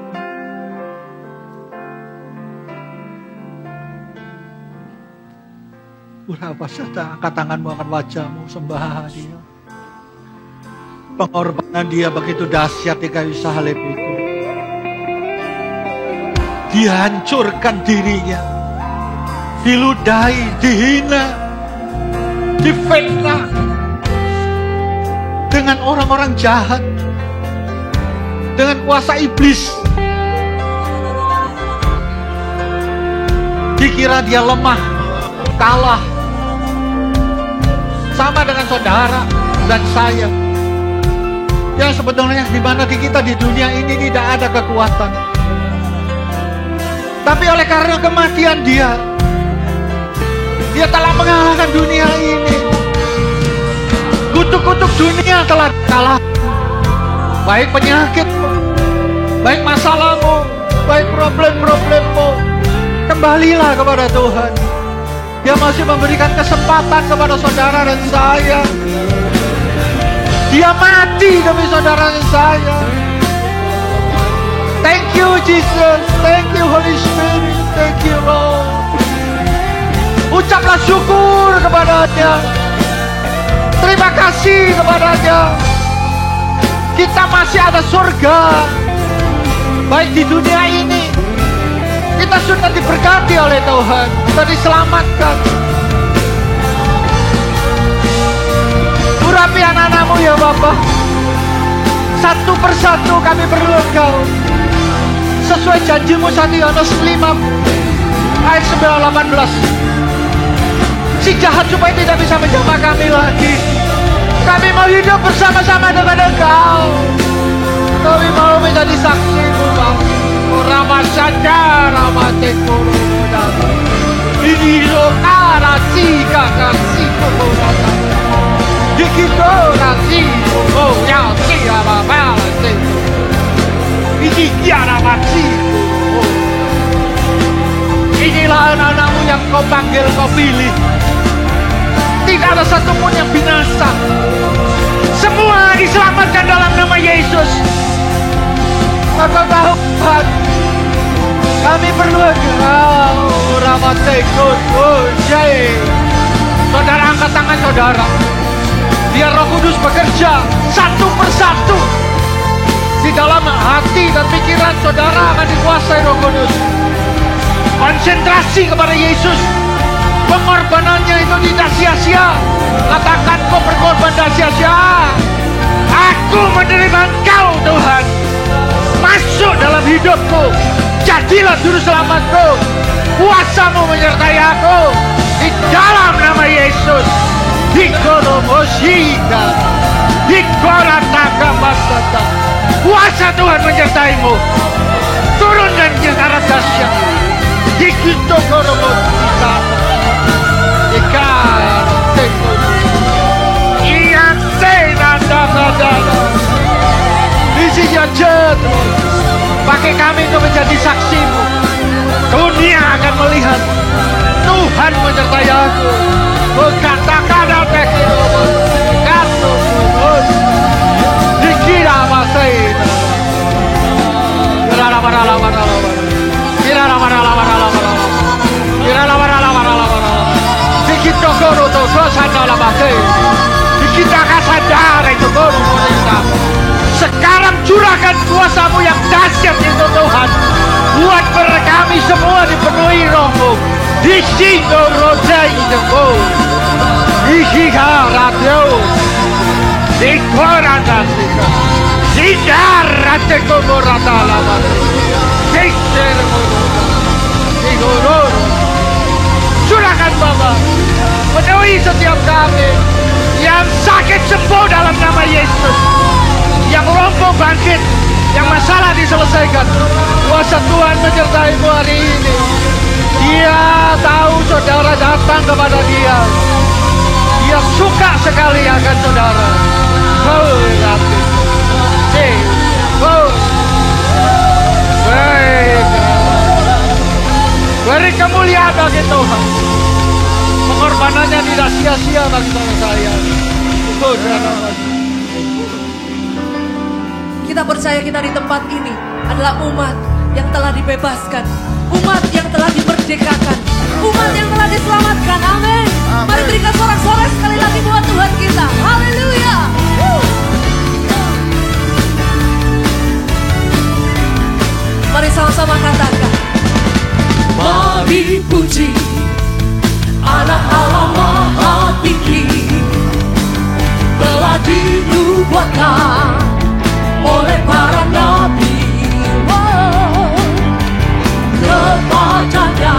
Berapa syata, angkat tanganmu, angkat wajahmu, sembah dia. Pengorbanan dia begitu dahsyat di kayu salib itu. Dia hancurkan dirinya, diludahi, dihina, difitnah dengan orang-orang jahat, dengan kuasa iblis. Dikira dia lemah, kalah, sama dengan saudara dan saya. Yang sebetulnya di mana di kita di dunia ini tidak ada kekuatan. Tapi oleh karena kematian dia telah mengalahkan dunia ini. Kutuk-kutuk dunia telah kalah. Baik penyakitmu, baik masalahmu, baik problem-problemmu, kembalilah kepada Tuhan. Dia masih memberikan kesempatan kepada saudara dan saya. Dia mati demi saudara dan saya. Thank you Jesus, thank you Holy Spirit, thank you Lord. Ucaplah syukur kepadanya. Terima kasih kepadanya. Kita masih ada surga. Baik di dunia ini, kita sudah diberkati oleh Tuhan, sudah diselamatkan. Urapi anak-anakmu ya Bapak. Satu persatu kami perlu Engkau. Sesuai janjimu saat Yohanes 5 ayat 18. Si jahat supaya tidak bisa menjamah kami lagi. Kami mau hidup bersama-sama dengan Engkau. Kami mau menjadi saksi-Mu Bapak. Rama saja, Rama tekuru dada. Ini lokara sika kasihku dada. Dikito kasihku ya siapa balas. Ini kiara kasihku. Inilah anak-anakmu yang Kau panggil, Kau pilih. Tidak ada satupun yang binasa. Semua diselamatkan dalam nama Yesus. Maka Tuhan, kami perlu Engkau. Ramatekut, saudara angkat tangan saudara. Biar Roh Kudus bekerja satu persatu di dalam hati dan pikiran saudara akan dikuasai Roh Kudus. Konsentrasi kepada Yesus. Pengorbanannya itu tidak sia-sia. Katakan kau berkorban tidak sia-sia. Aku menerima Engkau Tuhan. Masuk dalam hidupku. Jadilah juru selamatku. Kuasa-Mu menyertai aku. Di dalam nama Yesus. Dikoromoshika. Dikorataka basata. Kuasa Kuasa Tuhan menyertai-Mu. Turunkan secara dahsyat. Dikito korobo kita. Ikan teko. Ian tena dada. Isinya jatuh. Pakai kami untuk menjadi saksi-Mu. Dunia akan melihat Tuhan menyertai aku. Berkatakan apa itu? Kata Tuhan. Dikira masih. Dikita koro to sadala masih. Dikita kasadar itu koro kita. Sekarang curahkan kuasa-Mu yang dahsyat itu Tuhan. Buat kami semua dipenuhi Roh-Mu. Di sini rodai itu. Di sini radio. Di koran dasika. Di darat teko rata lama. Di sermo. Di horor. Curahkan Bapa. Penuhi setiap kami yang sakit sembuh dalam nama Yesus. Yang lumpuh bangkit, yang masalah diselesaikan. Kuasa Tuhan menyertai-Mu hari ini. Dia tahu saudara datang kepada Dia. Dia suka sekali akan saudara. Beri kemuliaan bagi Tuhan. Pengorbanannya tidak sia-sia bagi saya. Kita percaya kita di tempat ini adalah umat yang telah dibebaskan, umat yang telah dimerdekakan, umat yang telah diselamatkan. Amin. Mari berikan sorak-sorai sekali lagi buat Tuhan kita. Haleluya. Mari sama-sama katakan. Mari puji Anak Allah Maha Tinggi, telah dinubuatkan oleh para nabi. Kepadanya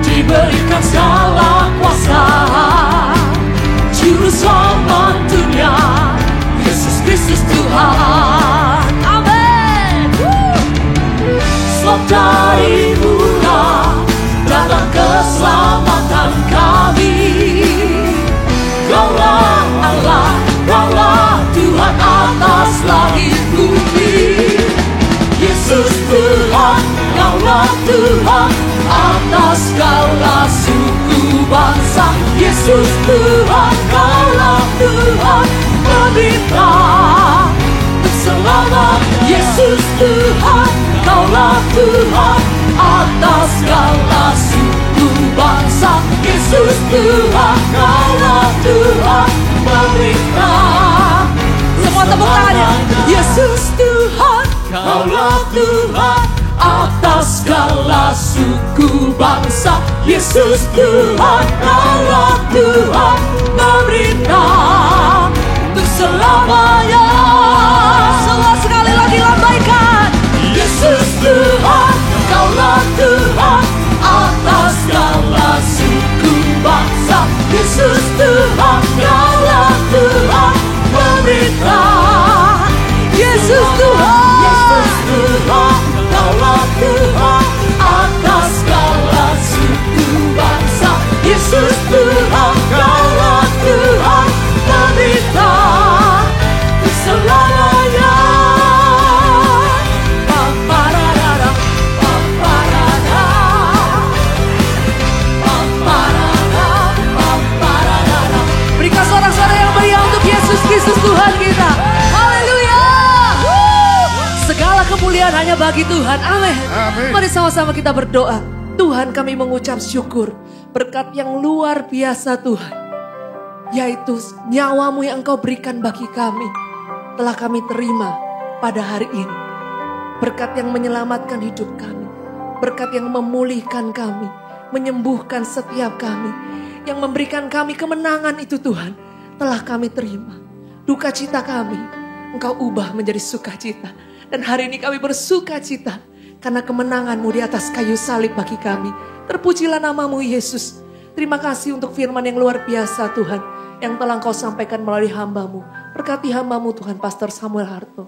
diberikan segala kuasa, Juru Selamat dunia, Yesus Kristus Tuhan. Amin. Sebab dari mula datang keselamatan kami. Kaulah Allah, Kaulah Tuhan atas langit bumi. Yesus Tuhan, Kaulah Tuhan atas segala suku bangsa. Yesus Tuhan, Kaulah Tuhan pemerintah selamat. Yesus Tuhan, Kaulah Tuhan atas segala suku bangsa. Yesus Tuhan, Kaulah Tuhan pemerintah. Semua tepuk tangannya. Yesus Tuhan, Kaulah Tuhan atas segala suku bangsa. Yesus Tuhan, Kaulah Tuhan pemerintah untuk selamanya. Semua sekali lagi lambaikan. Yesus Tuhan, Kaulah Tuhan atas segala suku bangsa. Yesus Tuhan, Kaulah Tuhan pemerintah. Yesus Tuhan, Yesus Tuhan, Kaulah Tuhan atas segala suku bangsa. Yesus Tuhan, Kaulah Tuhan pemerintah selamanya. Paparada, paparada, paparada, paparada. Berikan sorak-sorai yang meriah untuk Yesus Kristus Tuhan kita. Haleluya. Segala kemuliaan hanya bagi Tuhan. Amin. Mari sama-sama kita berdoa. Tuhan, kami mengucap syukur berkat yang luar biasa Tuhan, yaitu nyawa-Mu yang Engkau berikan bagi kami, telah kami terima pada hari ini. Berkat yang menyelamatkan hidup kami, berkat yang memulihkan kami, menyembuhkan setiap kami, yang memberikan kami kemenangan itu Tuhan, telah kami terima. Duka cita kami, Engkau ubah menjadi sukacita. Dan hari ini kami bersuka cita karena kemenangan-Mu di atas kayu salib bagi kami. Terpujilah nama-Mu Yesus. Terima kasih untuk firman yang luar biasa Tuhan, yang telah Engkau sampaikan melalui hamba-Mu. Berkati hamba-Mu Tuhan, Pastor Samuel Harto.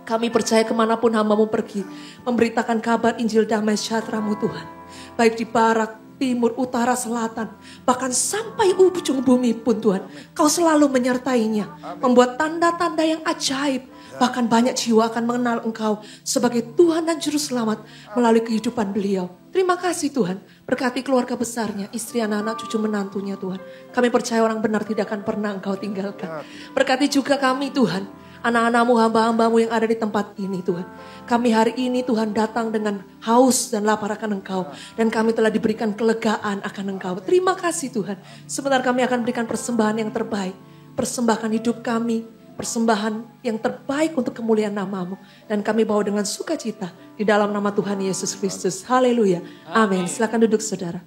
Kami percaya kemanapun hamba-Mu pergi, memberitakan kabar Injil damai sejahtera-Mu Tuhan. Baik di barat, timur, utara, selatan, bahkan sampai ujung bumi pun Tuhan. Kau selalu menyertainya, membuat tanda-tanda yang ajaib. Bahkan banyak jiwa akan mengenal Engkau sebagai Tuhan dan Juru Selamat melalui kehidupan beliau. Terima kasih Tuhan, berkati keluarga besarnya, istri, anak-anak, cucu menantunya Tuhan. Kami percaya orang benar tidak akan pernah Engkau tinggalkan. Berkati juga kami Tuhan, anak-anak-Mu, hamba-hamba-Mu yang ada di tempat ini Tuhan. Kami hari ini Tuhan datang dengan haus dan lapar akan Engkau. Dan kami telah diberikan kelegaan akan Engkau. Terima kasih Tuhan. Sebentar kami akan berikan persembahan yang terbaik. Persembahkan hidup kami, persembahan yang terbaik untuk kemuliaan nama-Mu. Dan kami bawa dengan sukacita di dalam nama Tuhan Yesus Kristus. Haleluya. Amin. Silakan duduk saudara.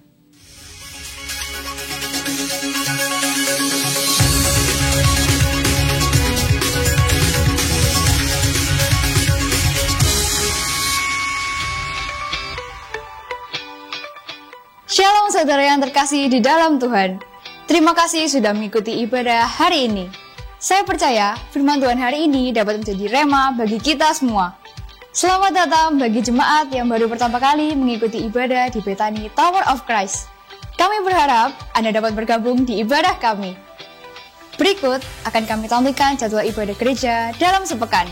Shalom saudara yang terkasih di dalam Tuhan. Terima kasih sudah mengikuti ibadah hari ini. Saya percaya firman Tuhan hari ini dapat menjadi rema bagi kita semua. Selamat datang bagi jemaat yang baru pertama kali mengikuti ibadah di Bethany Tower of Christ. Kami berharap Anda dapat bergabung di ibadah kami. Berikut akan kami tampilkan jadwal ibadah gereja dalam sepekan.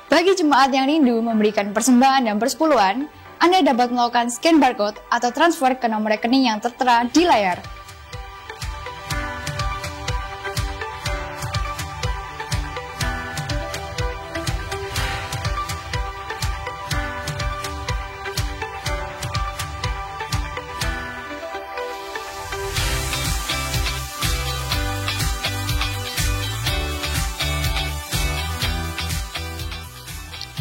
Bagi jemaat yang rindu memberikan persembahan dan persepuluhan, Anda dapat melakukan scan barcode atau transfer ke nomor rekening yang tertera di layar.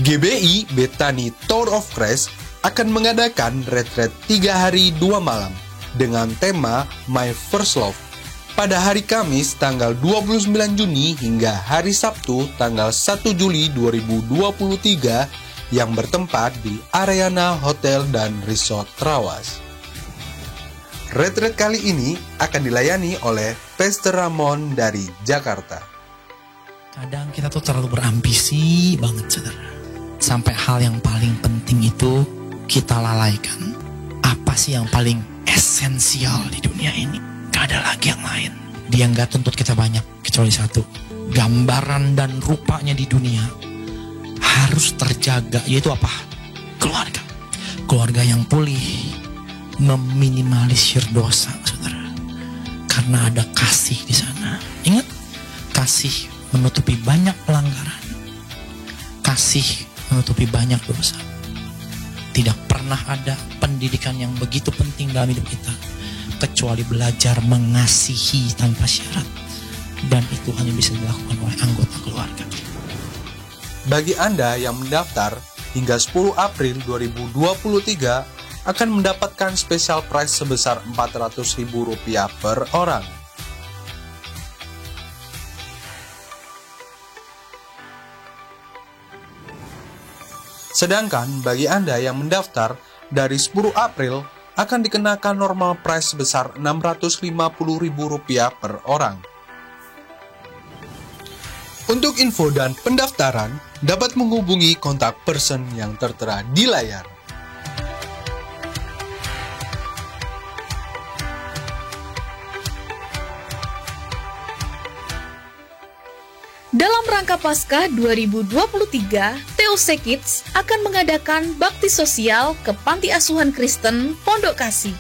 GBI Bethany Tower of Christ akan mengadakan retret 3 hari 2 malam dengan tema My First Love pada hari Kamis tanggal 29 Juni hingga hari Sabtu tanggal 1 Juli 2023 yang bertempat di Ariana Hotel dan Resort Trawas. Retret kali ini akan dilayani oleh Pastor Ramon dari Jakarta. Kadang kita tuh terlalu berambisi banget saudara. Sampai hal yang paling penting itu kita lalaikan. Apa sih yang paling esensial di dunia ini? Gak ada lagi yang lain. Dia gak tuntut kita banyak kecuali satu. Gambaran dan rupanya di dunia harus terjaga, yaitu apa? Keluarga. Keluarga yang pulih, meminimalisir dosa saudara. Karena ada kasih di sana. Ingat, kasih menutupi banyak pelanggaran. Kasih menutupi banyak dosa. Tidak pernah ada pendidikan yang begitu penting dalam hidup kita kecuali belajar mengasihi tanpa syarat, dan itu hanya bisa dilakukan oleh anggota keluarga. Bagi Anda yang mendaftar hingga 10 April 2023 akan mendapatkan special price sebesar Rp400.000 per orang. Sedangkan bagi Anda yang mendaftar dari 10 April akan dikenakan normal price sebesar Rp650.000 per orang. Untuk info dan pendaftaran dapat menghubungi kontak person yang tertera di layar. Dalam rangka Paskah 2023, TOC Kids akan mengadakan bakti sosial ke Panti Asuhan Kristen Pondok Kasih.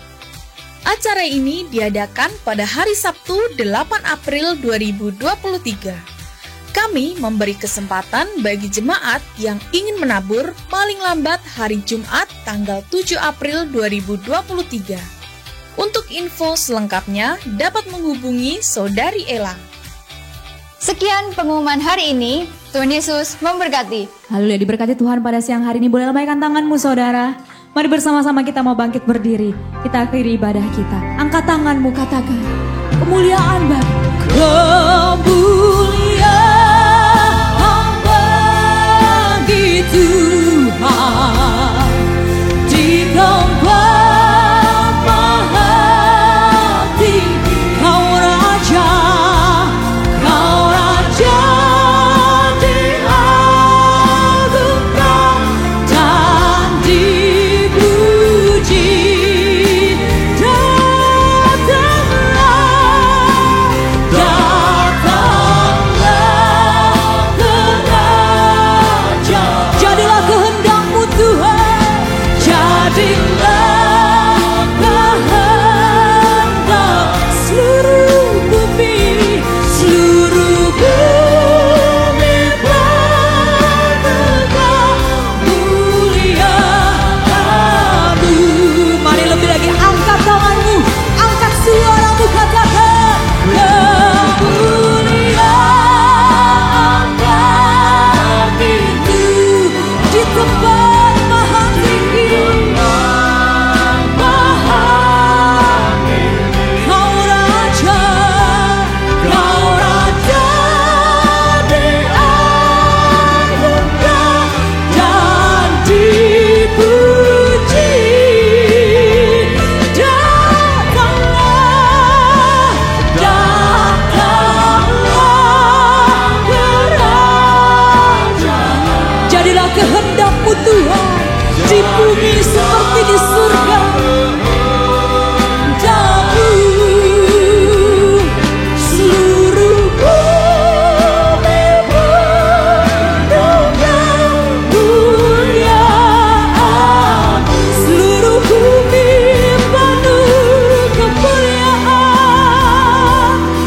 Acara ini diadakan pada hari Sabtu 8 April 2023. Kami memberi kesempatan bagi jemaat yang ingin menabur paling lambat hari Jumat tanggal 7 April 2023. Untuk info selengkapnya dapat menghubungi Saudari Ella. Sekian pengumuman hari ini. Tuhan Yesus memberkati. Haleluya, diberkati Tuhan pada siang hari ini. Boleh lambaikan tanganmu saudara. Mari bersama-sama kita mau bangkit berdiri. Kita akhiri ibadah kita. Angkat tanganmu, katakan kemuliaan bagi kemuliaan bagi Tuhan di tempat maha tinggi. Kau Raja, Kau Raja diagungkan dan dipuji. Jadilah kehendak-Mu Tuhan, jadilah kehendak seluruh bumi bertegak mulia-Mu. Mari lebih lagi angkat tanganmu, angkat suaramu, katakan kemuliaan bagimu di tempat maha tinggi. Kau Raja, Kau Raja diagungkan dan dipuji. Datanglah kerajaan. Jadilah kehendak-Mu Tuhan di bumi seperti di surga. Dahulu seluruh bumi mendengar kemuliaan. Seluruh bumi penuh kemuliaan.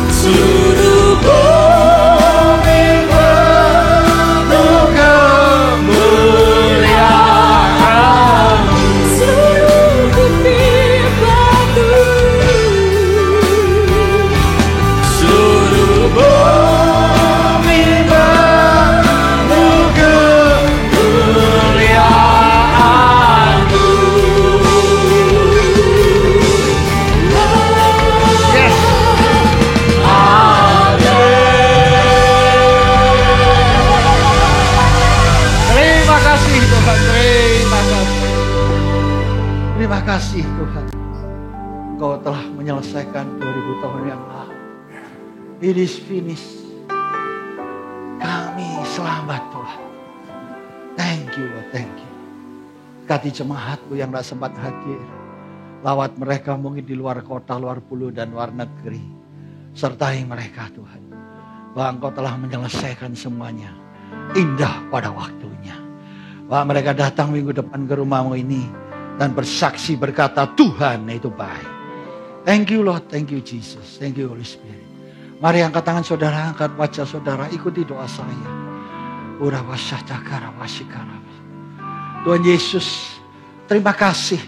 Seluruh bumi penuh kemuliaan. Seluruh bumi penuh. Seluruh bumi penuh kemuliaan-Mu. Yes. Terima kasih Tuhan, terima kasih. Terima kasih Tuhan. Engkau telah menyelesaikan 2000 tahun yang lalu. It is finished. Kami selamat Tuhan. Thank you Lord, thank you. Berkati jemaatku yang tak sempat hadir. Lawat mereka mungkin di luar kota, luar pulau dan luar negeri. Sertai mereka Tuhan. Bahwa Engkau telah menyelesaikan semuanya. Indah pada waktunya. Bahwa mereka datang minggu depan ke rumahmu ini. Dan bersaksi berkata Tuhan itu baik. Thank you Lord, thank you Jesus. Thank you Holy Spirit. Mari angkat tangan saudara, angkat wajah saudara. Ikuti doa saya. Tuhan Yesus, terima kasih.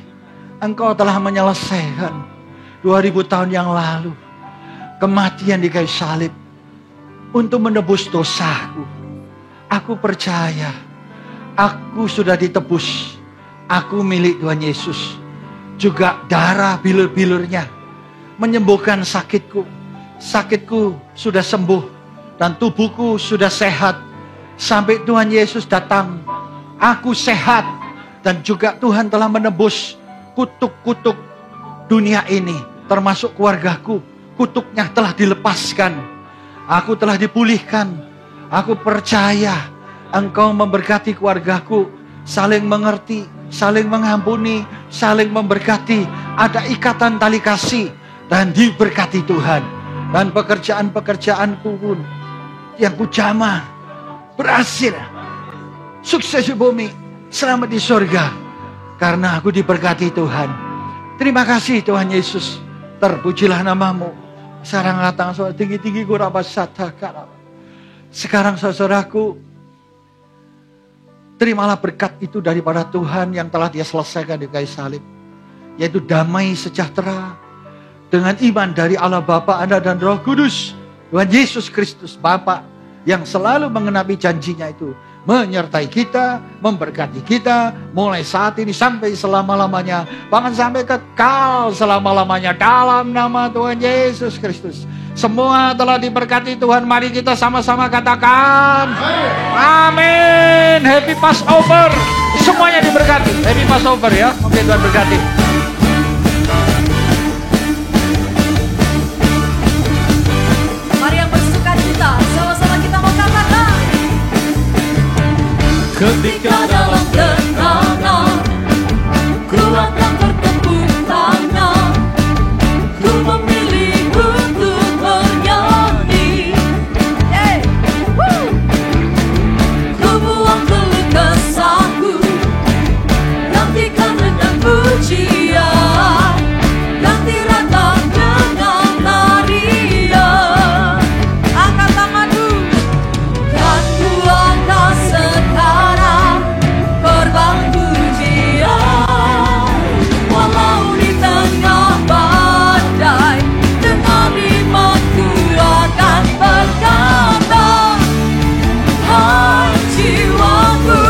Engkau telah menyelesaikan 2000 tahun yang lalu. Kematian di kayu salib. Untuk menebus dosaku. Aku percaya. Aku sudah ditebus. Aku milik Tuhan Yesus. Juga darah bilur-bilurnya menyembuhkan sakitku. Sakitku sudah sembuh. Dan tubuhku sudah sehat. Sampai Tuhan Yesus datang. Aku sehat. Dan juga Tuhan telah menebus kutuk-kutuk dunia ini. Termasuk keluargaku. Kutuknya telah dilepaskan. Aku telah dipulihkan. Aku percaya Engkau memberkati keluargaku. Saling mengerti, saling mengampuni, saling memberkati. Ada ikatan tali kasih dan diberkati Tuhan. Dan pekerjaan-pekerjaanku pun yang kujamah berhasil. Sukses di bumi, selamat di surga. Karena aku diberkati Tuhan. Terima kasih Tuhan Yesus. Terpujilah namamu. Sekarang datang saudara tinggi-tinggi sekarang saudaraku, terimalah berkat itu daripada Tuhan yang telah Dia selesaikan di kayu salib. Yaitu damai sejahtera, dengan iman dari Allah Bapa, Anak dan Roh Kudus, Tuhan Yesus Kristus Bapa yang selalu mengenapi janjinya itu menyertai kita, memberkati kita mulai saat ini sampai selama-lamanya, bahkan sampai kekal selama-lamanya dalam nama Tuhan Yesus Kristus. Semua telah diberkati Tuhan. Mari kita sama-sama katakan amin. Happy Passover. Semuanya diberkati. Happy Passover ya. Oke, Tuhan berkati. Mari yang bersuka cita, sama-sama kita mau katakan. Ketika dalam tekanan, ku akan bertepuk tangan, ku memilih untuk bernyanyi. Ku buang keluh kesahku, gantikan dengan pujian, ganti ratap dengan tarian. Angkat tanganmu, dan ku angkat sekarang korban pujian. Walau di tengah badai, dengan imanku akan berkata, hai jiwaku,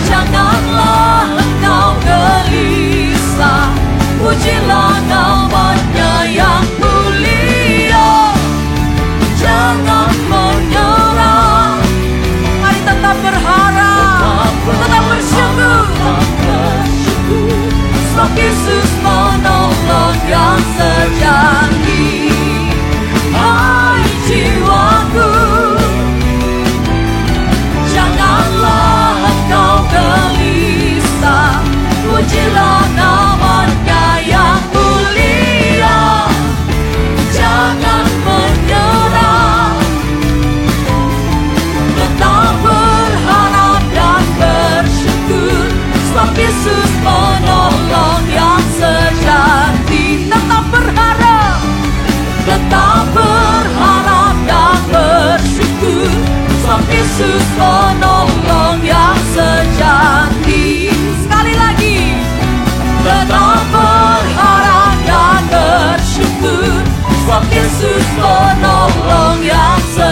janganlah engkau gelisah, pujilah namanya yang mulia, jangan menyerah. Mari tetap berharap, tetap bersyukur, sebab Yesus menolong yang sejati. Hai jiwaku, janganlah engkau gelisah, pujilah namanya yang mulia, jangan menyerah. Tetap berharap dan bersyukur, sebab Yesus menolong yang sejati. Tetap berharap, tetap berharap dan bersyukur, sebab Yesus menolong yang sejati. Sekali lagi, tetap berharap dan bersyukur, sebab Yesus menolong yang sejati.